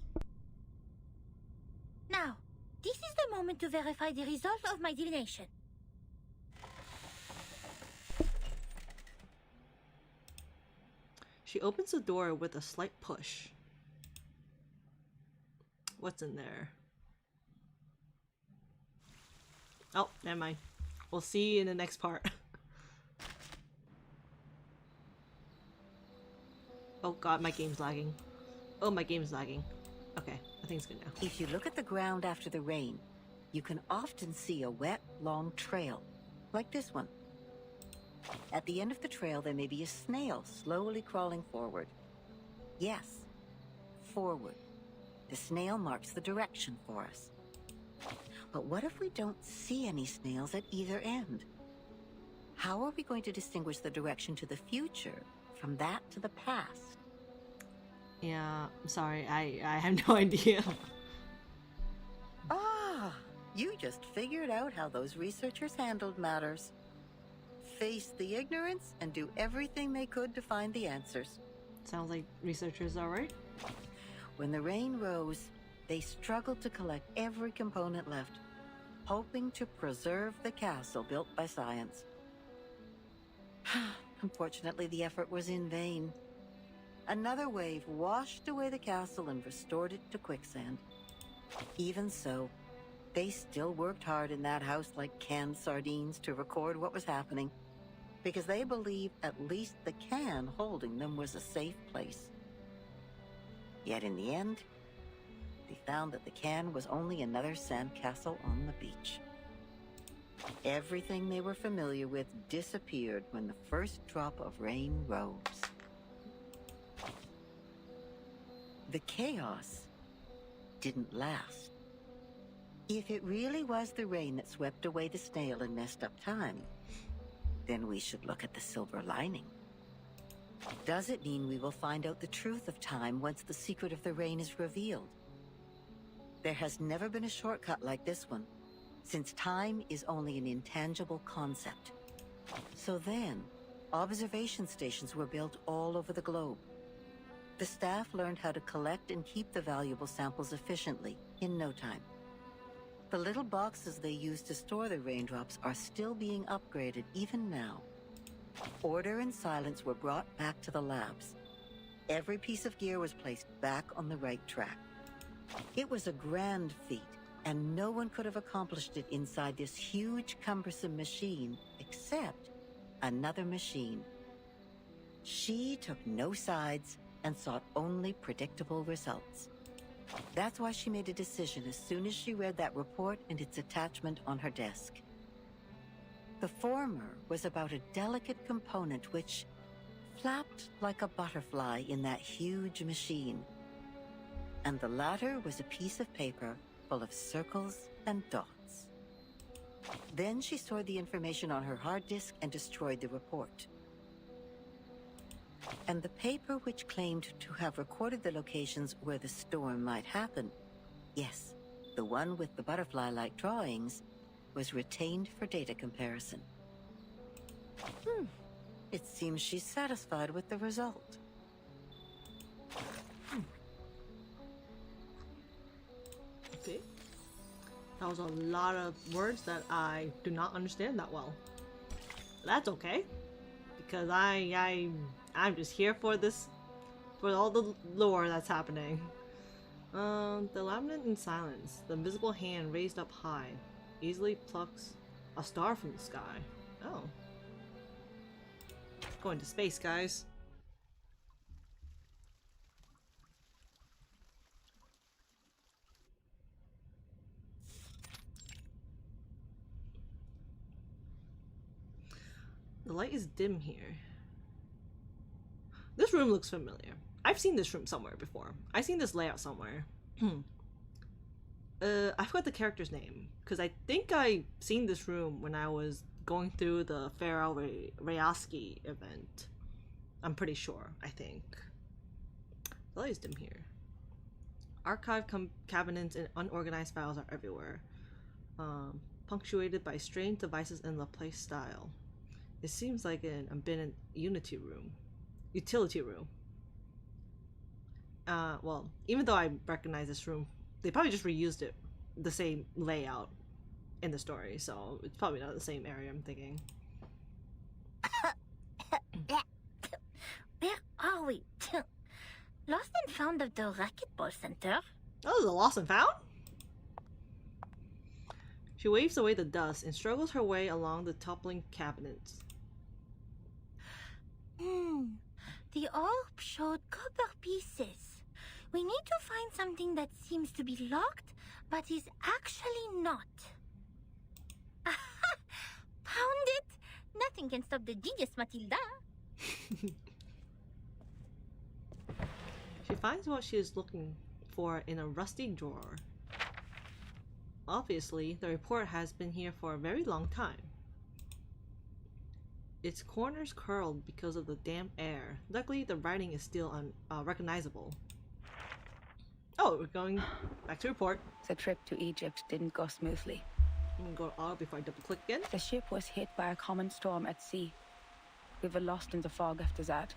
Now, this is the moment to verify the result of my divination. She opens the door with a slight push. What's in there? Oh, never mind. We'll see you in the next part. Oh god, my game's lagging. Oh, my game's lagging. Okay, I think it's good now. If you look at the ground after the rain, you can often see a wet, long trail, like this one. At the end of the trail, there may be a snail slowly crawling forward. Yes, forward. The snail marks the direction for us. But what if we don't see any snails at either end? How are we going to distinguish the direction to the future from that to the past? Yeah, I'm sorry, I have no idea. Ah, you just figured out how those researchers handled matters. face the ignorance and do everything they could to find the answers. Sounds like researchers are right. When the rain rose, they struggled to collect every component left, hoping to preserve the castle built by science. Unfortunately, the effort was in vain. Another wave washed away the castle and restored it to quicksand. Even so, they still worked hard in that house like canned sardines to record what was happening, because they believed at least the can holding them was a safe place. Yet in the end, they found that the can was only another sandcastle on the beach. Everything they were familiar with disappeared when the first drop of rain rose. The chaos didn't last. If it really was the rain that swept away the snail and messed up time, then we should look at the silver lining. Does it mean we will find out the truth of time once the secret of the rain is revealed? There has never been a shortcut like this one, since time is only an intangible concept. So then, observation stations were built all over the globe. The staff learned how to collect and keep the valuable samples efficiently in no time. The little boxes they used to store the raindrops are still being upgraded even now. Order and silence were brought back to the labs. Every piece of gear was placed back on the right track. It was a grand feat, and no one could have accomplished it inside this huge, cumbersome machine except another machine. She took no sides and sought only predictable results. That's why she made a decision as soon as she read that report and its attachment on her desk. The former was about a delicate component which flapped like a butterfly in that huge machine. And the latter was a piece of paper full of circles and dots. Then she stored the information on her hard disk and destroyed the report. And the paper which claimed to have recorded the locations where the storm might happen, yes, the one with the butterfly-like drawings, was retained for data comparison. It seems she's satisfied with the result. Okay. That was a lot of words that I do not understand that well. That's okay, because I'm just here for this, for all the lore that's happening. The labyrinth in silence. The invisible hand raised up high easily plucks a star from the sky. Oh. Going to space, guys. The light is dim here. This room looks familiar. I've seen this room somewhere before. I've seen this layout somewhere. I forgot the character's name, because I think I seen this room when I was going through the Pharaoh Ryaski event. I'm pretty sure, I think. The light is dim here. Archive cabinets and unorganized files are everywhere. Punctuated by strange devices in the place style. It seems like an abandoned utility room. Well, even though I recognize this room, they probably just reused it, the same layout in the story, so it's probably not the same area, I'm thinking. Where are we? Lost and found of the racquetball center. Oh, the lost and found? She waves away the dust and struggles her way along the toppling cabinets. The orb showed copper pieces. We need to find something that seems to be locked, but is actually not. Aha! Found it! Nothing can stop the genius, Matilda. She finds what she is looking for in a rusty drawer. Obviously, the report has been here for a very long time. Its corners curled because of the damp air. Luckily, the writing is still unrecognizable. Oh, we're going back to report. The trip to Egypt didn't go smoothly. I'm gonna go to auto before I double click again. The ship was hit by a common storm at sea. We were lost in the fog after that.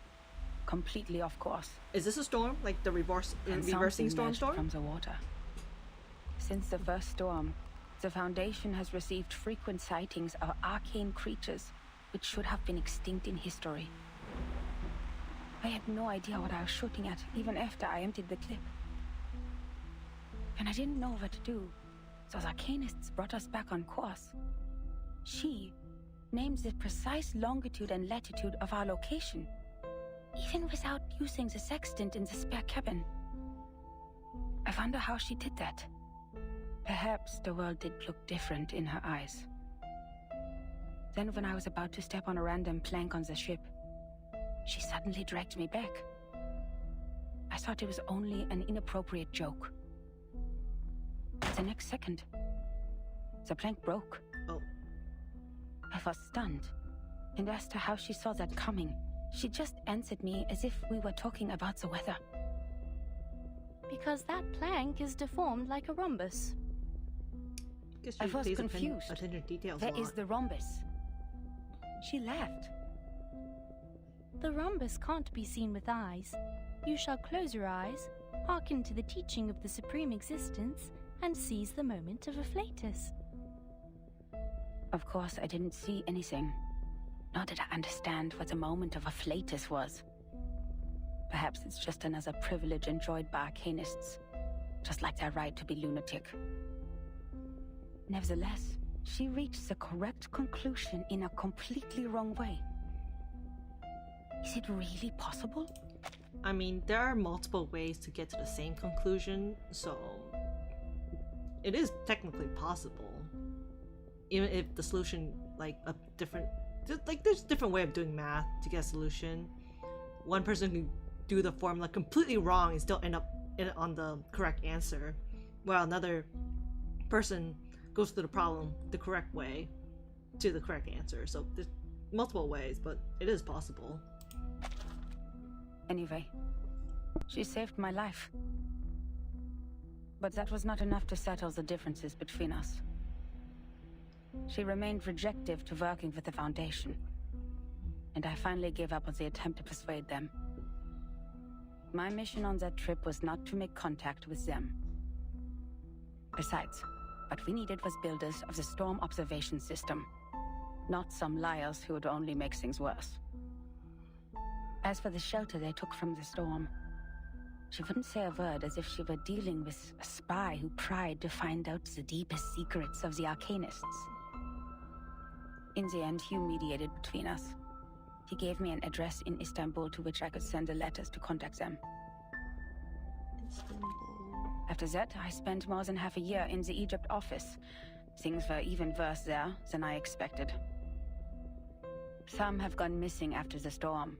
Completely off course. Is this a storm? Like the And reversing something storm? emerged from the water. Since the first storm, the Foundation has received frequent sightings of arcane creatures which should have been extinct in history. I had no idea what I was shooting at, even after I emptied the clip. And I didn't know what to do, so the arcanists brought us back on course. She named the precise longitude and latitude of our location, even without using the sextant in the spare cabin. I wonder how she did that. Perhaps the world did look different in her eyes. Then when I was about to step on a random plank on the ship, she suddenly dragged me back. I thought it was only an inappropriate joke. The next second, the plank broke. Oh. I was stunned, and asked her how she saw that coming. She just answered me as if we were talking about the weather. Because that plank is deformed like a rhombus. Guess I she was pays confused. attention to details Where a lot. is the rhombus? She laughed. The rhombus can't be seen with eyes. You shall close your eyes, hearken to the teaching of the Supreme Existence, and seize the moment of a flatus. Of course, I didn't see anything. Nor did I understand what the moment of a flatus was. Perhaps it's just another privilege enjoyed by arcanists, just like their right to be lunatic. Nevertheless, she reached the correct conclusion in a completely wrong way. Is it really possible? I mean, there are multiple ways to get to the same conclusion, so it is technically possible. Even if the solution, like a different, there's a different way of doing math to get a solution. One person can do the formula completely wrong and still end up on the correct answer, while another person goes through the problem the correct way to the correct answer. So there's multiple ways, but it is possible. Anyway, she saved my life. But that was not enough to settle the differences between us. She remained rejective to working with the Foundation, and I finally gave up on the attempt to persuade them. My mission on that trip was not to make contact with them. Besides, what we needed was builders of the storm observation system, not some liars who would only make things worse. As for the shelter they took from the storm, she wouldn't say a word, as if she were dealing with a spy who pried to find out the deepest secrets of the Arcanists. In the end, Hugh mediated between us. He gave me an address in Istanbul to which I could send the letters to contact them. Istanbul. After that, I spent more than half a year in the Egypt office. Things were even worse there than I expected. Some have gone missing after the storm.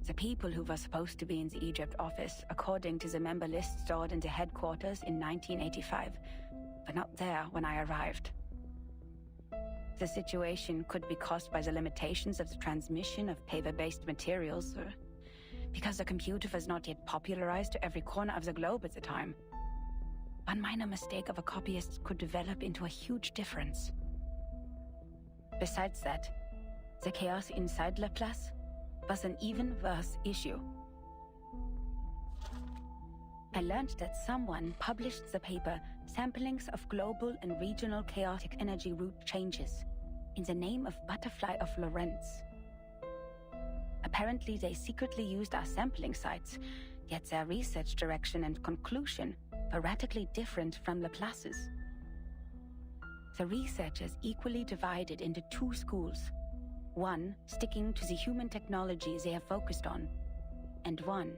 The people who were supposed to be in the Egypt office, according to the member list stored in the headquarters in 1985, were not there when I arrived. The situation could be caused by the limitations of the transmission of paper-based materials, or because the computer was not yet popularized to every corner of the globe at the time. One minor mistake of a copyist could develop into a huge difference. Besides that, the chaos inside Laplace was an even worse issue. I learned that someone published the paper Samplings of Global and Regional Chaotic Energy Route Changes in the name of Butterfly of Lorentz. Apparently they secretly used our sampling sites, yet their research direction and conclusion were radically different from Laplace's. The researchers equally divided into two schools. One sticking to the human technology they have focused on, and one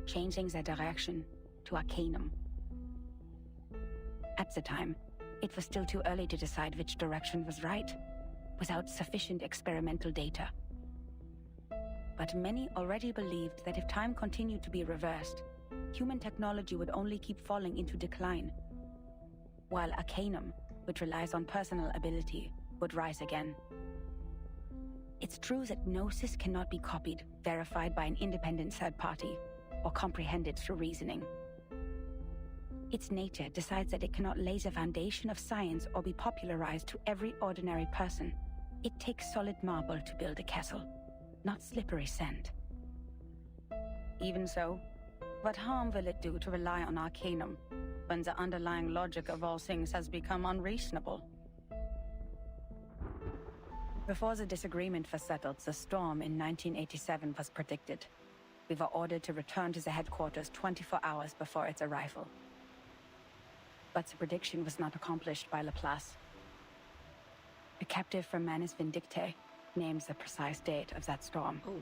changing their direction to Arcanum. At the time, it was still too early to decide which direction was right, without sufficient experimental data. But many already believed that if time continued to be reversed, human technology would only keep falling into decline, while Arcanum, which relies on personal ability, would rise again. It's true that Gnosis cannot be copied, verified by an independent third party, or comprehended through reasoning. Its nature decides that it cannot lay the foundation of science or be popularized to every ordinary person. It takes solid marble to build a castle, not slippery sand. Even so, what harm will it do to rely on arcanum when the underlying logic of all things has become unreasonable? Before the disagreement was settled, the storm in 1987 was predicted. We were ordered to return to the headquarters 24 hours before its arrival. But the prediction was not accomplished by Laplace. A captive from Manus Vindictae names the precise date of that storm. Oh.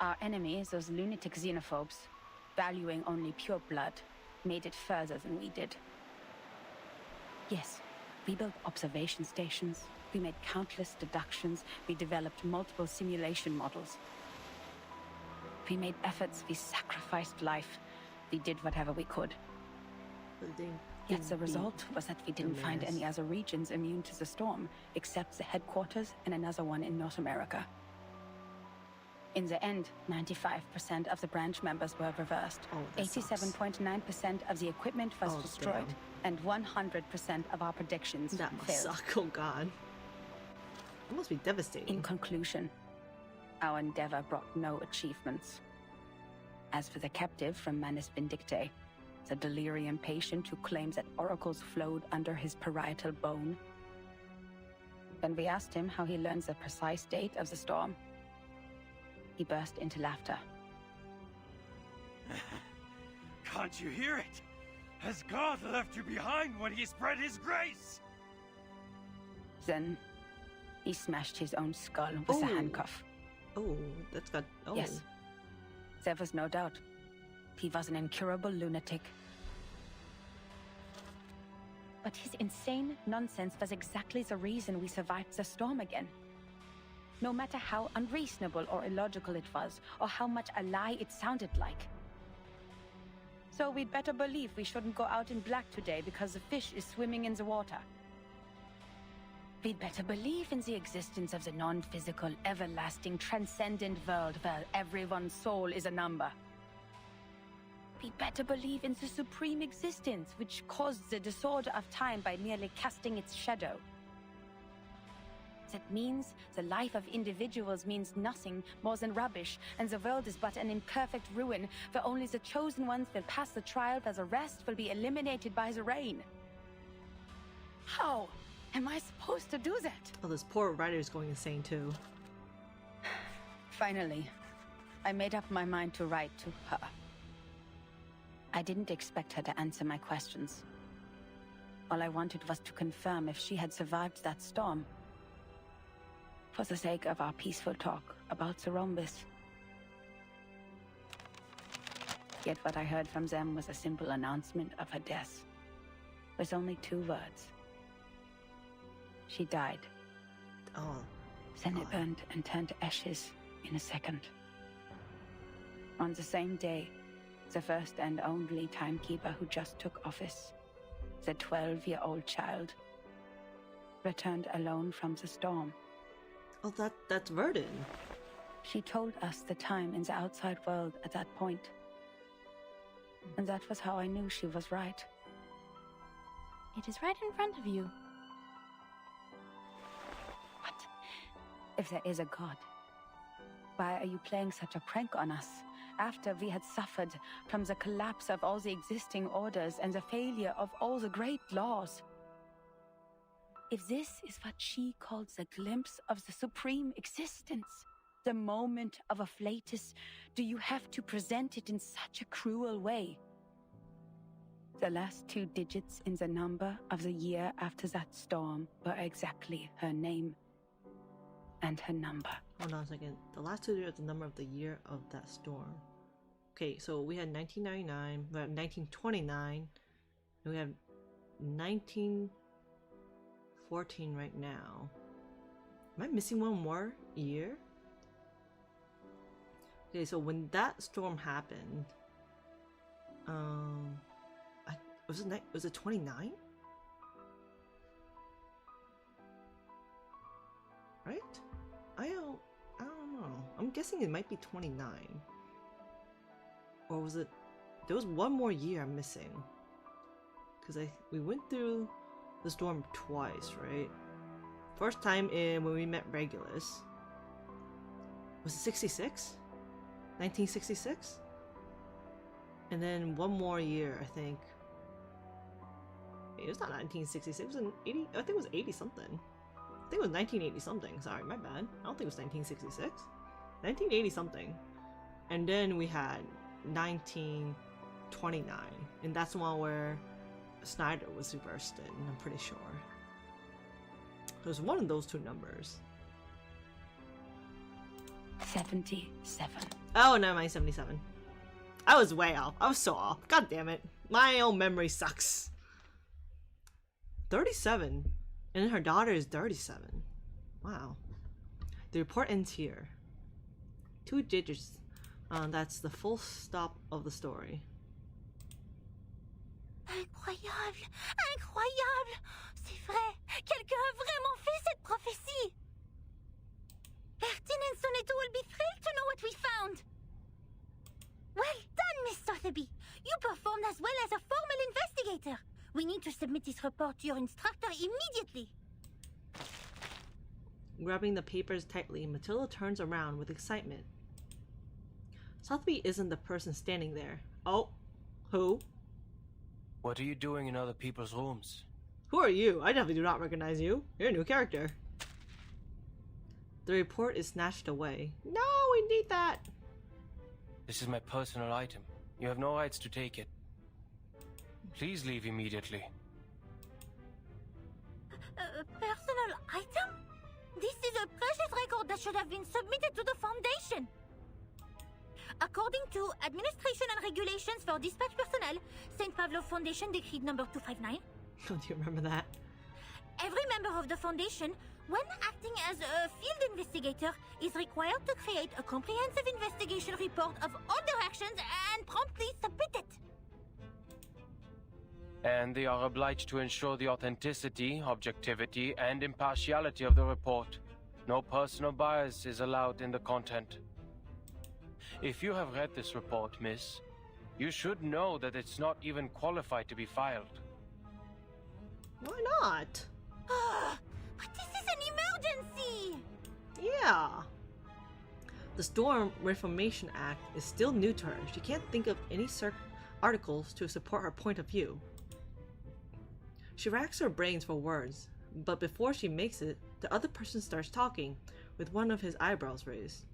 Our enemies, those lunatic xenophobes, valuing only pure blood, made it further than we did. Yes, we built observation stations, we made countless deductions, we developed multiple simulation models. We made efforts, we sacrificed life, we did whatever we could. Yet the result was that we didn't find any other regions immune to the storm, except the headquarters and another one in North America. In the end, 95% of the branch members were reversed. 87.9% of the equipment was destroyed, and 100% of our predictions That must failed. suck, oh god. It must be devastating. In conclusion, our endeavor brought no achievements. As for the captive from Manus Vindictae, the delirium patient who claims that oracles flowed under his parietal bone, when we asked him how he learns the precise date of the storm, he burst into laughter. Can't you hear it? Has God left you behind when he spread his grace? Then, he smashed his own skull with a handcuff. Oh, that's got... Oh. Yes. There was no doubt. He was an incurable lunatic. But his insane nonsense was exactly the reason we survived the storm again. No matter how unreasonable or illogical it was, or how much a lie it sounded like. So we'd better believe we shouldn't go out in black today because the fish is swimming in the water. We'd better believe in the existence of the non-physical, everlasting, transcendent world where everyone's soul is a number. We'd better believe in the supreme existence which caused the disorder of time by merely casting its shadow. That means the life of individuals means nothing more than rubbish, and the world is but an imperfect ruin, where only the chosen ones will pass the trial, where the rest will be eliminated by the rain. How am I supposed to do that? Oh, this poor writer is going insane too. Finally, I made up my mind to write to her. I didn't expect her to answer my questions. All I wanted was to confirm if she had survived that storm. For the sake of our peaceful talk about the rhombus. Yet what I heard from them was a simple announcement of her death, with only 2 words. She died. Oh. Then it burned and turned to ashes in a second. On the same day, the first and only timekeeper who just took office, the 12-year-old child, returned alone from the storm. Oh, that's Verdun. She told us the time in the outside world at that point. And that was how I knew she was right. It is right in front of you. What? If there is a God, why are you playing such a prank on us after we had suffered from the collapse of all the existing orders and the failure of all the great laws? If this is what she calls a glimpse of the supreme existence, the moment of a flatus, do you have to present it in such a cruel way? The last 2 digits in the number of the year after that storm were exactly her name and her number. Hold on a second. The last 2 years, the number of the year of that storm. Okay, so we had 1999, we have 1929, and we have 1914 right now. Am I missing one more year? Okay, so when that storm happened, was it 29? Right? I don't know. I'm guessing it might be 29. Or was it? There was one more year I'm missing. because we went through the storm twice, right? First time when we met Regulus. Was it 66? 1966? And then one more year, I think. It was not 1966, it was in 80, I think it was 80 something. I think it was 1980 something, sorry, my bad. I don't think it was 1966. 1980 something. And then we had 1929, and that's the one where Snyder was reversed in, I'm pretty sure. It was one of those two numbers. 77. Oh, no, my 77. I was way off. I was so off. God damn it. My own memory sucks. 37. And then her daughter is 37. Wow. The report ends here. 2 digits. That's the full stop of the story. Incroyable! Incroyable! C'est vrai! Quelqu'un a vraiment fait cette prophétie! Bertin and Sonetto will be thrilled to know what we found! Well done, Miss Sotheby! You performed as well as a formal investigator! We need to submit this report to your instructor immediately! Grabbing the papers tightly, Matilda turns around with excitement. Sotheby isn't the person standing there. Oh, who? What are you doing in other people's rooms? Who are you? I definitely do not recognize you. You're a new character. The report is snatched away. No, we need that. This is my personal item. You have no rights to take it. Please leave immediately. Personal item? This is a precious record that should have been submitted to the Foundation. According to Administration and Regulations for Dispatch Personnel, St. Pavlov Foundation Decree number 259, Do you remember that? every member of the Foundation, when acting as a field investigator, is required to create a comprehensive investigation report of all their actions and promptly submit it. And they are obliged to ensure the authenticity, objectivity, and impartiality of the report. No personal bias is allowed in the content. If you have read this report, miss, you should know that it's not even qualified to be filed. Why not? But this is an emergency! Yeah. The Storm Reformation Act is still new to her. She can't think of any articles to support her point of view. She racks her brains for words, but before she makes it, the other person starts talking, with one of his eyebrows raised.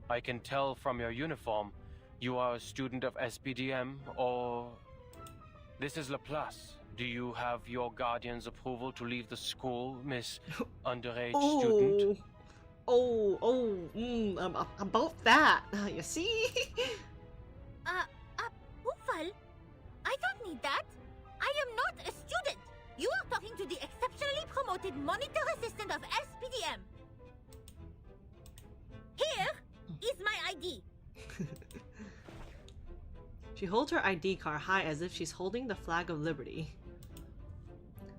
I can tell from your uniform, you are a student of SPDM, or... This is Laplace. Do you have your guardian's approval to leave the school, Miss Underage Student? About that, you see? Approval? I don't need that. I am not a student. You are talking to the exceptionally promoted monitor assistant of SPDM. Here is my ID. She holds her ID card high as if she's holding the flag of liberty.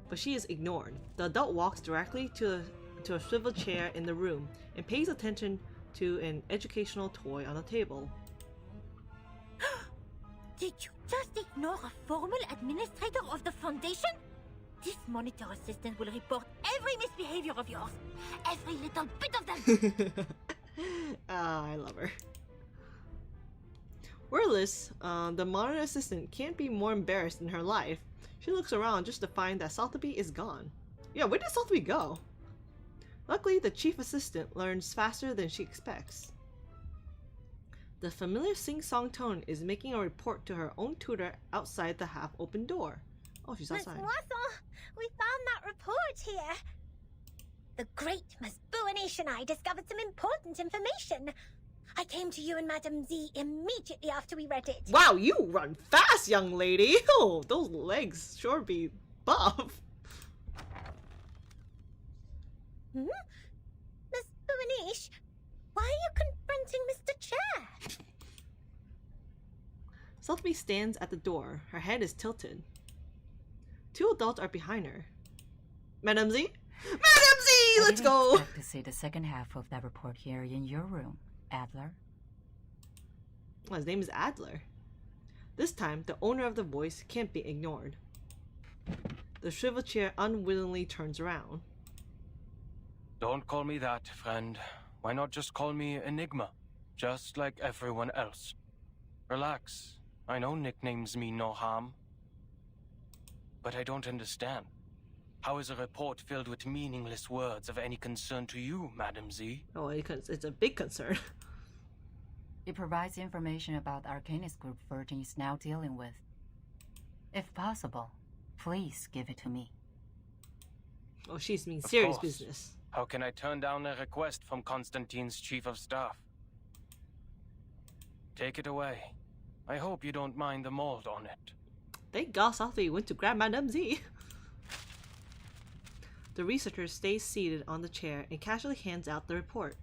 But she is ignored. The adult walks directly to a swivel chair in the room and pays attention to an educational toy on the table. Did you just ignore a formal administrator of the Foundation? This monitor assistant will report every misbehavior of yours. Every little bit of them. I love her. Wordless, the monitor assistant can't be more embarrassed in her life. She looks around just to find that Sotheby is gone. Yeah, where did Sotheby go? Luckily, the chief assistant learns faster than she expects. The familiar sing-song tone is making a report to her own tutor outside the half-open door. Oh, she's outside. Miss Watson, we found that report here. The great Miss Buonish and I discovered some important information. I came to you and Madame Z immediately after we read it. Wow, you run fast, young lady! Oh, those legs sure be buff. Miss Buonish, why are you confronting Mr. Chair? Sotheby stands at the door. Her head is tilted. 2 adults are behind her. Madame Z? Madame Z! Let's go! I didn't expect to see the second half of that report here in your room, Adler. Well, his name is Adler. This time, the owner of the voice can't be ignored. The swivel chair unwillingly turns around. Don't call me that, friend. Why not just call me Enigma? Just like everyone else. Relax. I know nicknames mean no harm. But I don't understand. How is a report filled with meaningless words of any concern to you, Madam Z? Oh, it's a big concern. It provides information about the Arcanist group Virgin is now dealing with. If possible, please give it to me. Oh, she's mean Of serious course. business. How can I turn down a request from Constantine's chief of staff? Take it away. I hope you don't mind the mold on it. Thank God Sophie went to grab Madame Z. The researcher stays seated on the chair and casually hands out the report.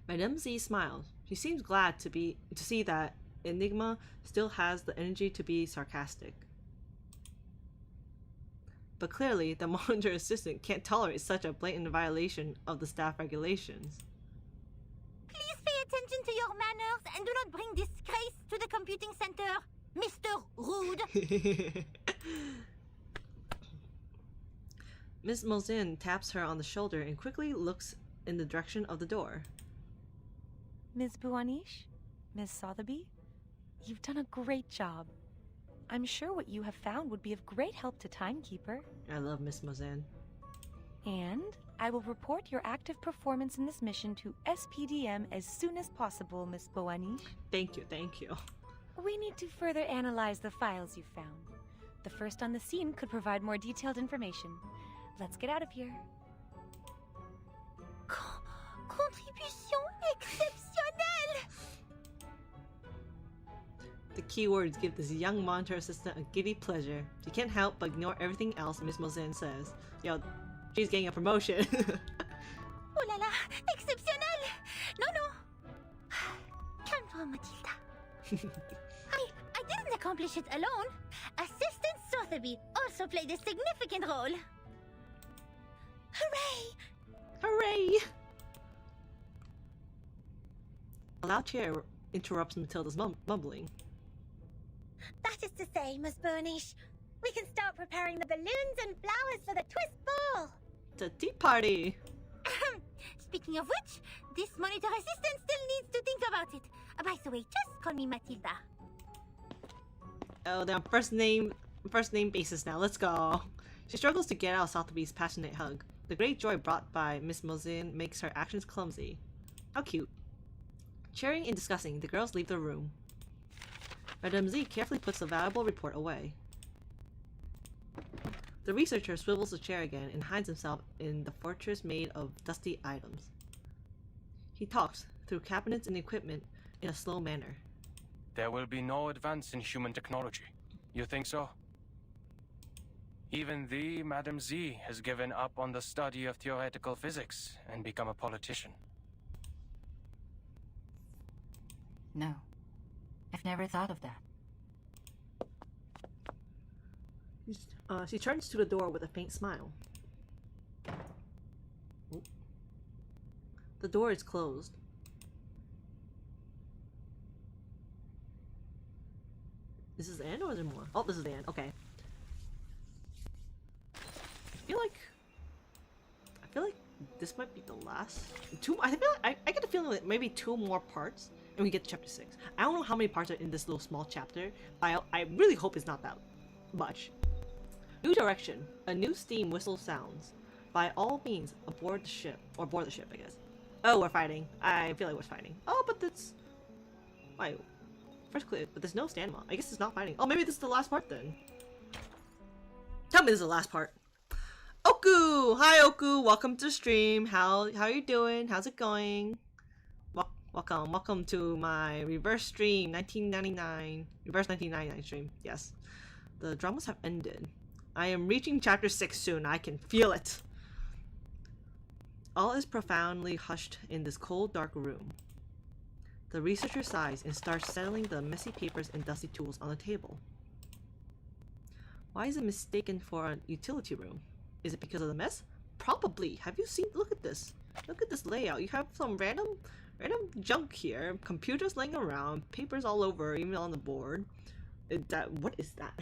Madame Z smiles. She seems glad to see that Enigma still has the energy to be sarcastic. But clearly, the monitor assistant can't tolerate such a blatant violation of the staff regulations. Please pay attention to your manners and do not bring disgrace to the computing center, Mr. Rude. Miss Mozin taps her on the shoulder and quickly looks in the direction of the door. Ms. Buanish? Ms. Sotheby? You've done a great job. I'm sure what you have found would be of great help to Timekeeper. I love Miss Mozin. And I will report your active performance in this mission to SPDM as soon as possible, Miss Buanish. Thank you, thank you. We need to further analyze the files you found. The first on the scene could provide more detailed information. Let's get out of here. Contribution exceptionnelle! The keywords give this young monitor assistant a giddy pleasure. She can't help but ignore everything else Miss Mozin says. Yo, she's getting a promotion. Oh là là, exceptionnel! No, no. Calme-toi, Matilda. I didn't accomplish it alone. Assistant Sotheby also played a significant role. Hooray! Hooray! A loud cheer interrupts Matilda's mumbling. That is to say, Miss Burnish, we can start preparing the balloons and flowers for the twist ball. It's a tea party! Speaking of which, this monitor assistant still needs to think about it. By the way, just call me Matilda. Oh, they're on first name basis now. Let's go. She struggles to get out of Sotheby's passionate hug. The great joy brought by Miss Mozin makes her actions clumsy. How cute. Cheering and discussing, the girls leave the room. Madame Z carefully puts the valuable report away. The researcher swivels the chair again and hides himself in the fortress made of dusty items. He talks through cabinets and equipment in a slow manner. There will be no advance in human technology. You think so? Even the Madame Z has given up on the study of theoretical physics and become a politician. No. I've never thought of that. She turns to the door with a faint smile. Oh. The door is closed. This is the end or is there more? Oh, this is the end. Okay. I feel like this might be the last two. I get the feeling that maybe two more parts and we get to chapter 6. I don't know how many parts are in this little small chapter. I really hope it's not that much. New direction. A new steam whistle sounds. By all means, aboard the ship. Or board the ship, I guess. Oh, we're fighting. I feel like we're fighting. Oh, but that's... Wait. First clip, but there's no standby. I guess it's not fighting. Oh, maybe this is the last part then. Tell me this is the last part. Oku! Hi, Oku! Welcome to the stream. How are you doing? How's it going? Welcome to my reverse stream, 1999. Reverse 1999 stream. Yes. The dramas have ended. I am reaching chapter 6 soon. I can feel it. All is profoundly hushed in this cold, dark room. The researcher sighs and starts settling the messy papers and dusty tools on the table. Why is it mistaken for a utility room? Is it because of the mess? Probably. Have you seen? Look at this. Look at this layout. You have some random random junk here. Computers laying around, papers all over, even on the board. What is that?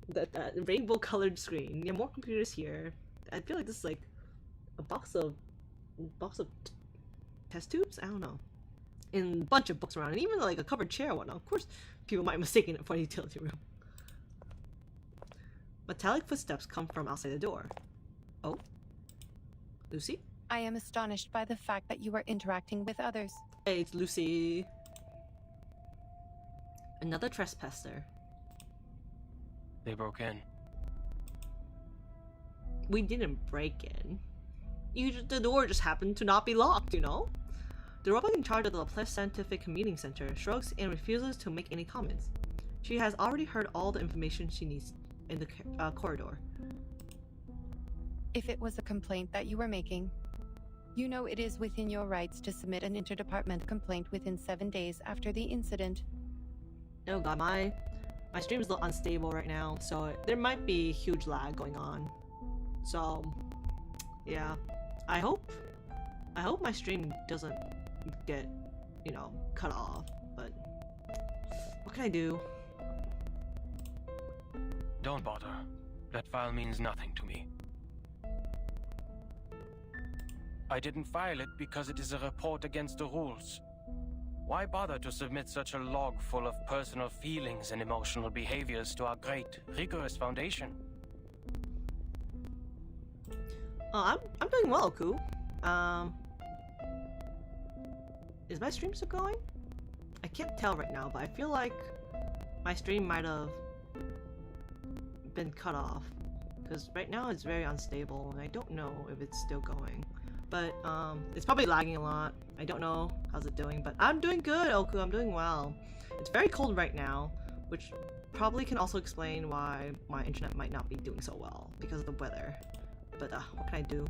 that rainbow colored screen. Yeah, more computers here. I feel like this is like a box of test tubes. I don't know. And a bunch of books around, and even like a covered chair and whatnot. Of course, people might mistake it for a utility room. Metallic footsteps come from outside the door. Oh, Lucy? I am astonished by the fact that you are interacting with others. Hey, it's Lucy. Another trespasser. They broke in. We didn't break in. The door just happened to not be locked, you know? The robot in charge of the Laplace Scientific Meeting Center shrugs and refuses to make any comments. She has already heard all the information she needs in the corridor. If it was a complaint that you were making, you know it is within your rights to submit an interdepartmental complaint within 7 days after the incident. Oh god, my stream is a little unstable right now, so there might be huge lag going on. So, yeah, I hope my stream doesn't get, you know, cut off, but what can I do? Don't bother. That file means nothing to me. I didn't file it because it is a report against the rules. Why bother to submit such a log full of personal feelings and emotional behaviors to our great, rigorous foundation? I'm doing well, Ku. Is my stream still going? I can't tell right now, but I feel like my stream might have been cut off. Because right now it's very unstable, and I don't know if it's still going. But, it's probably lagging a lot. I don't know how's it doing, but I'm doing good, Oku. I'm doing well. It's very cold right now, which probably can also explain why my internet might not be doing so well, because of the weather. But, what can I do?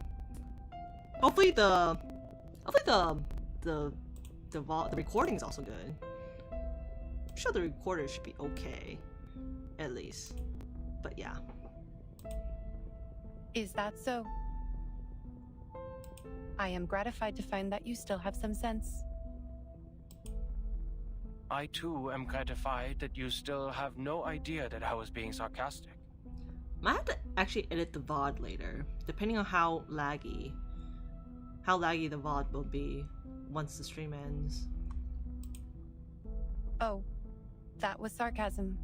Hopefully the recording is also good. I'm sure the recorder should be okay, at least. But yeah. Is that so? I am gratified to find that you still have some sense. I too am gratified that you still have no idea that I was being sarcastic. Might have to actually edit the VOD later, depending on how laggy the VOD will be once the stream ends. Oh, that was sarcasm.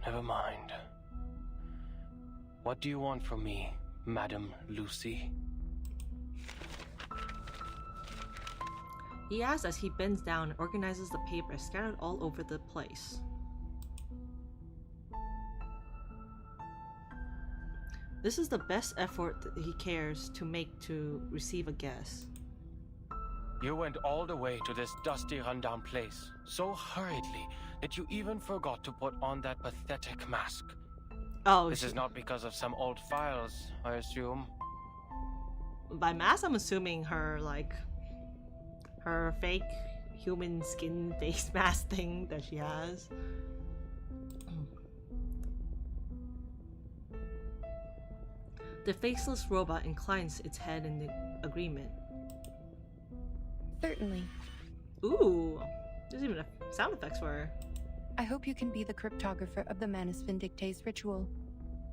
Never mind. What do you want from me, Madam Lucy? He asks as he bends down and organizes the paper scattered all over the place. This is the best effort that he cares to make to receive a guest. You went all the way to this dusty, rundown place so hurriedly that you even forgot to put on that pathetic mask. Oh, this is not because of some old files, I assume. By mask, I'm assuming her fake human skin face mask thing that she has. The faceless robot inclines its head in agreement. Certainly. Ooh, there's even sound effects for her. I hope you can be the cryptographer of the Manus Vindictae's ritual.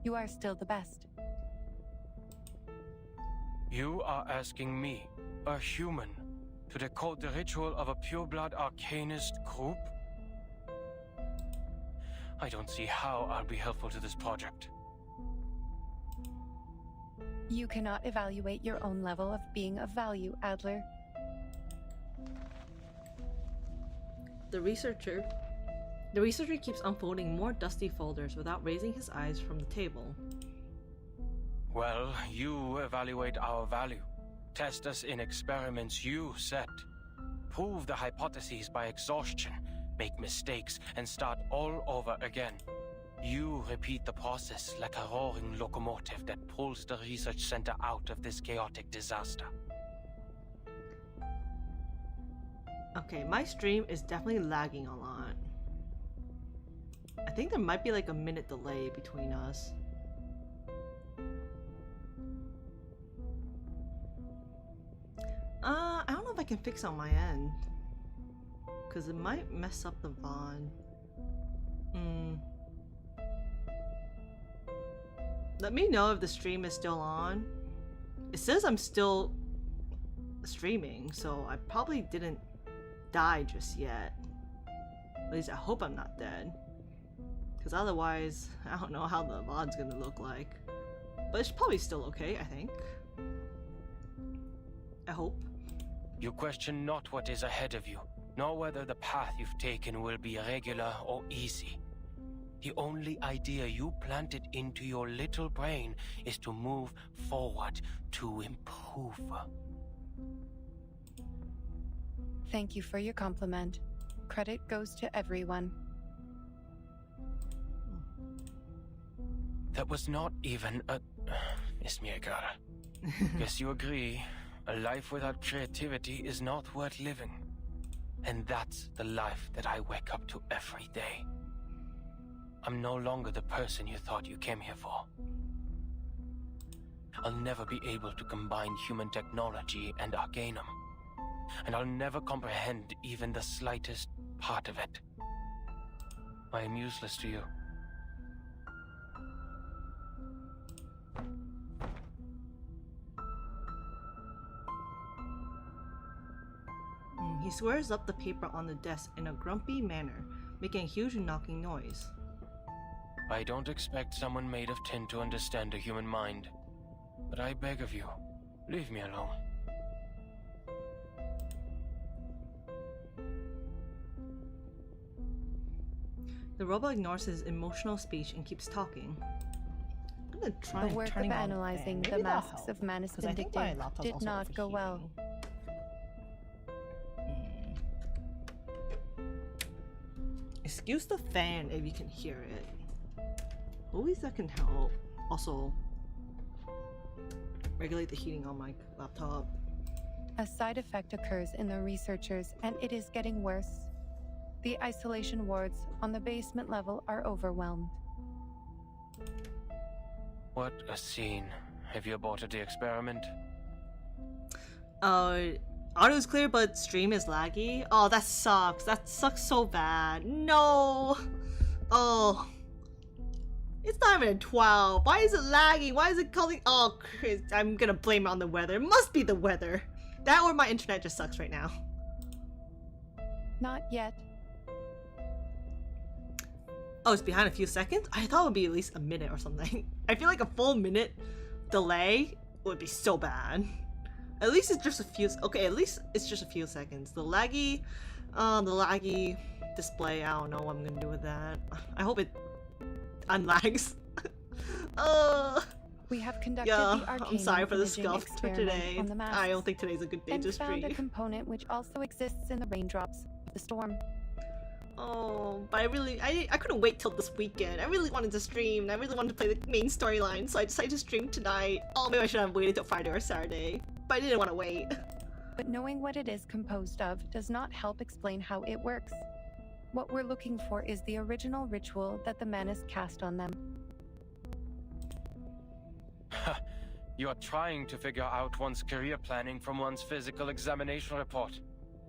You are still the best. You are asking me, a human, to decode the ritual of a pureblood arcanist group? I don't see how I'll be helpful to this project. You cannot evaluate your own level of being of value, Adler. The researcher keeps unfolding more dusty folders without raising his eyes from the table. Well, you evaluate our value. Test us in experiments you set. Prove the hypotheses by exhaustion. Make mistakes and start all over again. You repeat the process like a roaring locomotive that pulls the research center out of this chaotic disaster. Okay, my stream is definitely lagging a lot. I think there might be like a minute delay between us. can fix on my end. Because it might mess up the VOD. Let me know if the stream is still on. It says I'm still streaming, so I probably didn't die just yet. At least I hope I'm not dead. Because otherwise, I don't know how the VOD's gonna look like. But it's probably still okay, I think. I hope. You question not what is ahead of you, nor whether the path you've taken will be regular or easy. The only idea you planted into your little brain is to move forward, to improve. Thank you for your compliment. Credit goes to everyone. That was not even a... Miss Mirgar. Guess you agree. A life without creativity is not worth living. And that's the life that I wake up to every day. I'm no longer the person you thought you came here for. I'll never be able to combine human technology and Arcanum. And I'll never comprehend even the slightest part of it. I am useless to you. He squares up the paper on the desk in a grumpy manner, making a huge knocking noise. I don't expect someone made of tin to understand a human mind. But I beg of you, leave me alone. The robot ignores his emotional speech and keeps talking. I'm gonna try The work of turning on analyzing fan. the Maybe that'll masks help, of Manus 'cause I think my Vindictive laptop's did also not go well. Excuse the fan if you can hear it. Always that can help. Also, regulate the heating on my laptop. A side effect occurs in the researchers, and it is getting worse. The isolation wards on the basement level are overwhelmed. What a scene. Have you aborted the experiment? Audio's clear, but stream is laggy. Oh, that sucks. That sucks so bad. No. Oh. It's not even a 12. Why is it lagging? Why is it calling? Oh, Chris, I'm gonna blame it on the weather. It must be the weather. That or my internet just sucks right now. Not yet. Oh, it's behind a few seconds? I thought it would be at least a minute or something. I feel like a full minute delay would be so bad. At least it's just a few. Okay, at least it's just a few seconds. The laggy display. I don't know what I'm gonna do with that. I hope it unlags. We have conducted Yeah, the Arcanum I'm sorry for the imaging scuff for experiment today. on the masks, I don't think today's a good day and to found a stream. component which also exists in the raindrops of the storm. Oh, but I couldn't wait till this weekend. I really wanted to stream, and I really wanted to play the main storyline, so I decided to stream tonight. Oh, maybe I should have waited till Friday or Saturday, but I didn't want to wait. But knowing what it is composed of does not help explain how it works. What we're looking for is the original ritual that the Manus cast on them. You are trying to figure out one's career planning from one's physical examination report.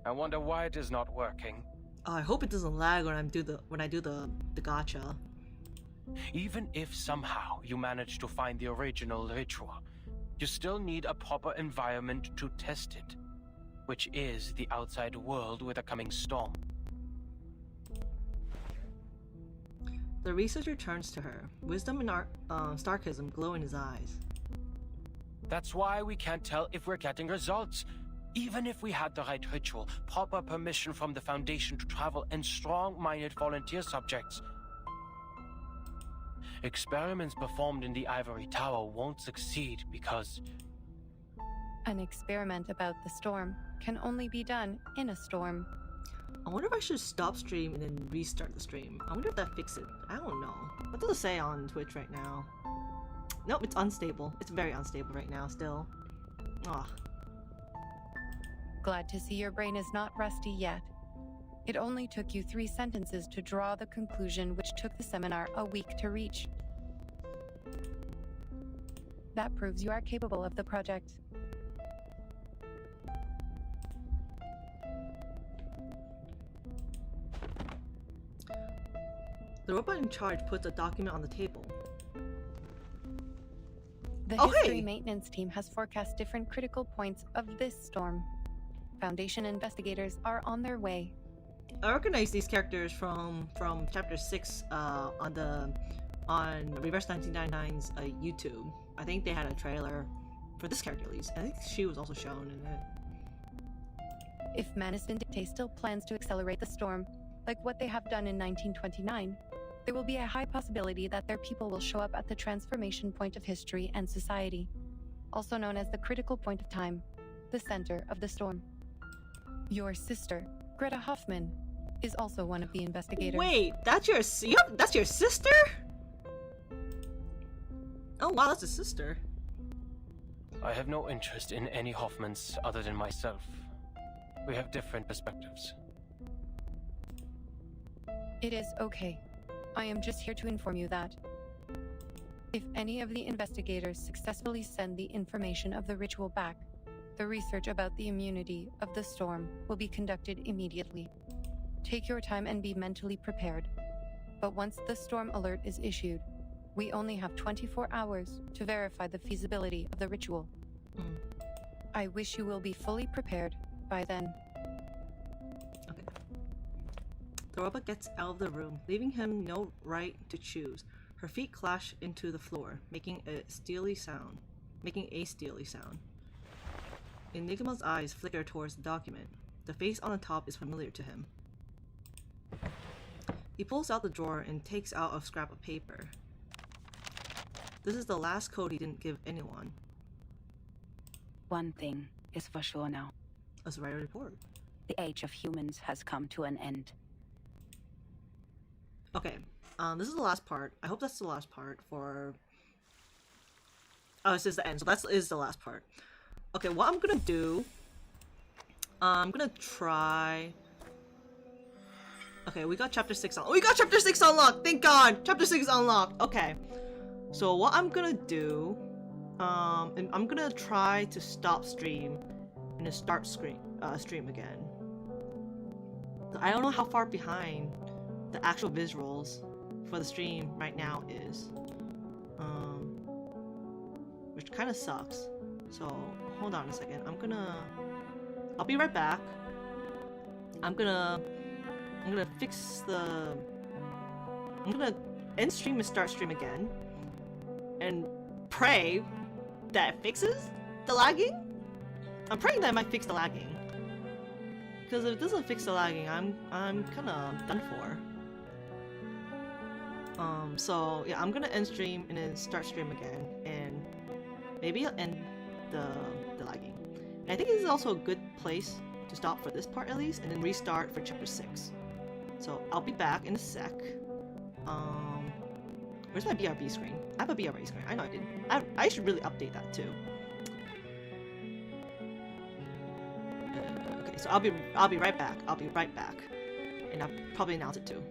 I wonder why it is not working. Oh, I hope it doesn't lag when I do the gacha. Even if somehow you manage to find the original ritual, you still need a proper environment to test it, which is the outside world with a coming storm. The researcher turns to her. Wisdom and sarcasm glow in his eyes. That's why we can't tell if we're getting results. Even if we had the right ritual, proper permission from the Foundation to travel, and strong-minded volunteer subjects, experiments performed in the Ivory Tower won't succeed because... An experiment about the storm can only be done in a storm. I wonder if I should stop stream and then restart the stream. I wonder if that fixes it. I don't know. What does it say on Twitch right now? Nope, it's unstable. It's very unstable right now still. Ah. Glad to see your brain is not rusty yet. It only took you 3 sentences to draw the conclusion which took the seminar a week to reach. That proves you are capable of the project. The robot in charge puts a document on the table. The Oh, history hey! maintenance team has forecast different critical points of this storm. Foundation investigators are on their way. I recognize these characters from chapter 6 on Reverse 1999's YouTube. I think they had a trailer for this character at least. I think she was also shown in it. If Manus Vindicte still plans to accelerate the storm, like what they have done in 1929, there will be a high possibility that their people will show up at the transformation point of history and society, also known as the critical point of time, the center of the storm. Your sister, Greta Hoffman, is also one of the investigators. Wait, that's your sister? Oh wow, that's a sister. I have no interest in any Hoffmans other than myself. We have different perspectives. It is okay. I am just here to inform you that if any of the investigators successfully send the information of the ritual back, the research about the immunity of the storm will be conducted immediately. Take your time and be mentally prepared. But once the storm alert is issued, we only have 24 hours to verify the feasibility of the ritual. I wish you will be fully prepared by then. Okay. The robot gets out of the room, leaving him no right to choose. Her feet clash into the floor, making a steely sound. Enigma's eyes flicker towards the document. The face on the top is familiar to him. He pulls out the drawer and takes out a scrap of paper. This is the last code he didn't give anyone. One thing is for sure now. A survivor report. The age of humans has come to an end. Okay, this is the last part. I hope that's the last part for... Oh, this is the end, so that is the last part. Okay, what I'm gonna do... I'm gonna try... Okay, we got chapter 6 on. We got chapter 6 unlocked! Thank God! Chapter 6 is unlocked! Okay. So what I'm gonna do... and I'm gonna try to stop stream and then start stream again. I don't know how far behind the actual visuals for the stream right now is. Which kind of sucks. So, hold on a second. I'll be right back. I'm gonna fix the... I'm gonna end stream and start stream again. And pray that it fixes the lagging? I'm praying that it might fix the lagging. Because if it doesn't fix the lagging, I'm kinda done for. So yeah, I'm gonna end stream and then start stream again, and maybe I'll end the lagging. And I think this is also a good place to stop for this part at least, and then restart for chapter 6. So I'll be back in a sec. Where's my BRB screen? I have a BRB screen. I know I did. I should really update that too. Okay, so I'll be right back. And I'll probably announce it too.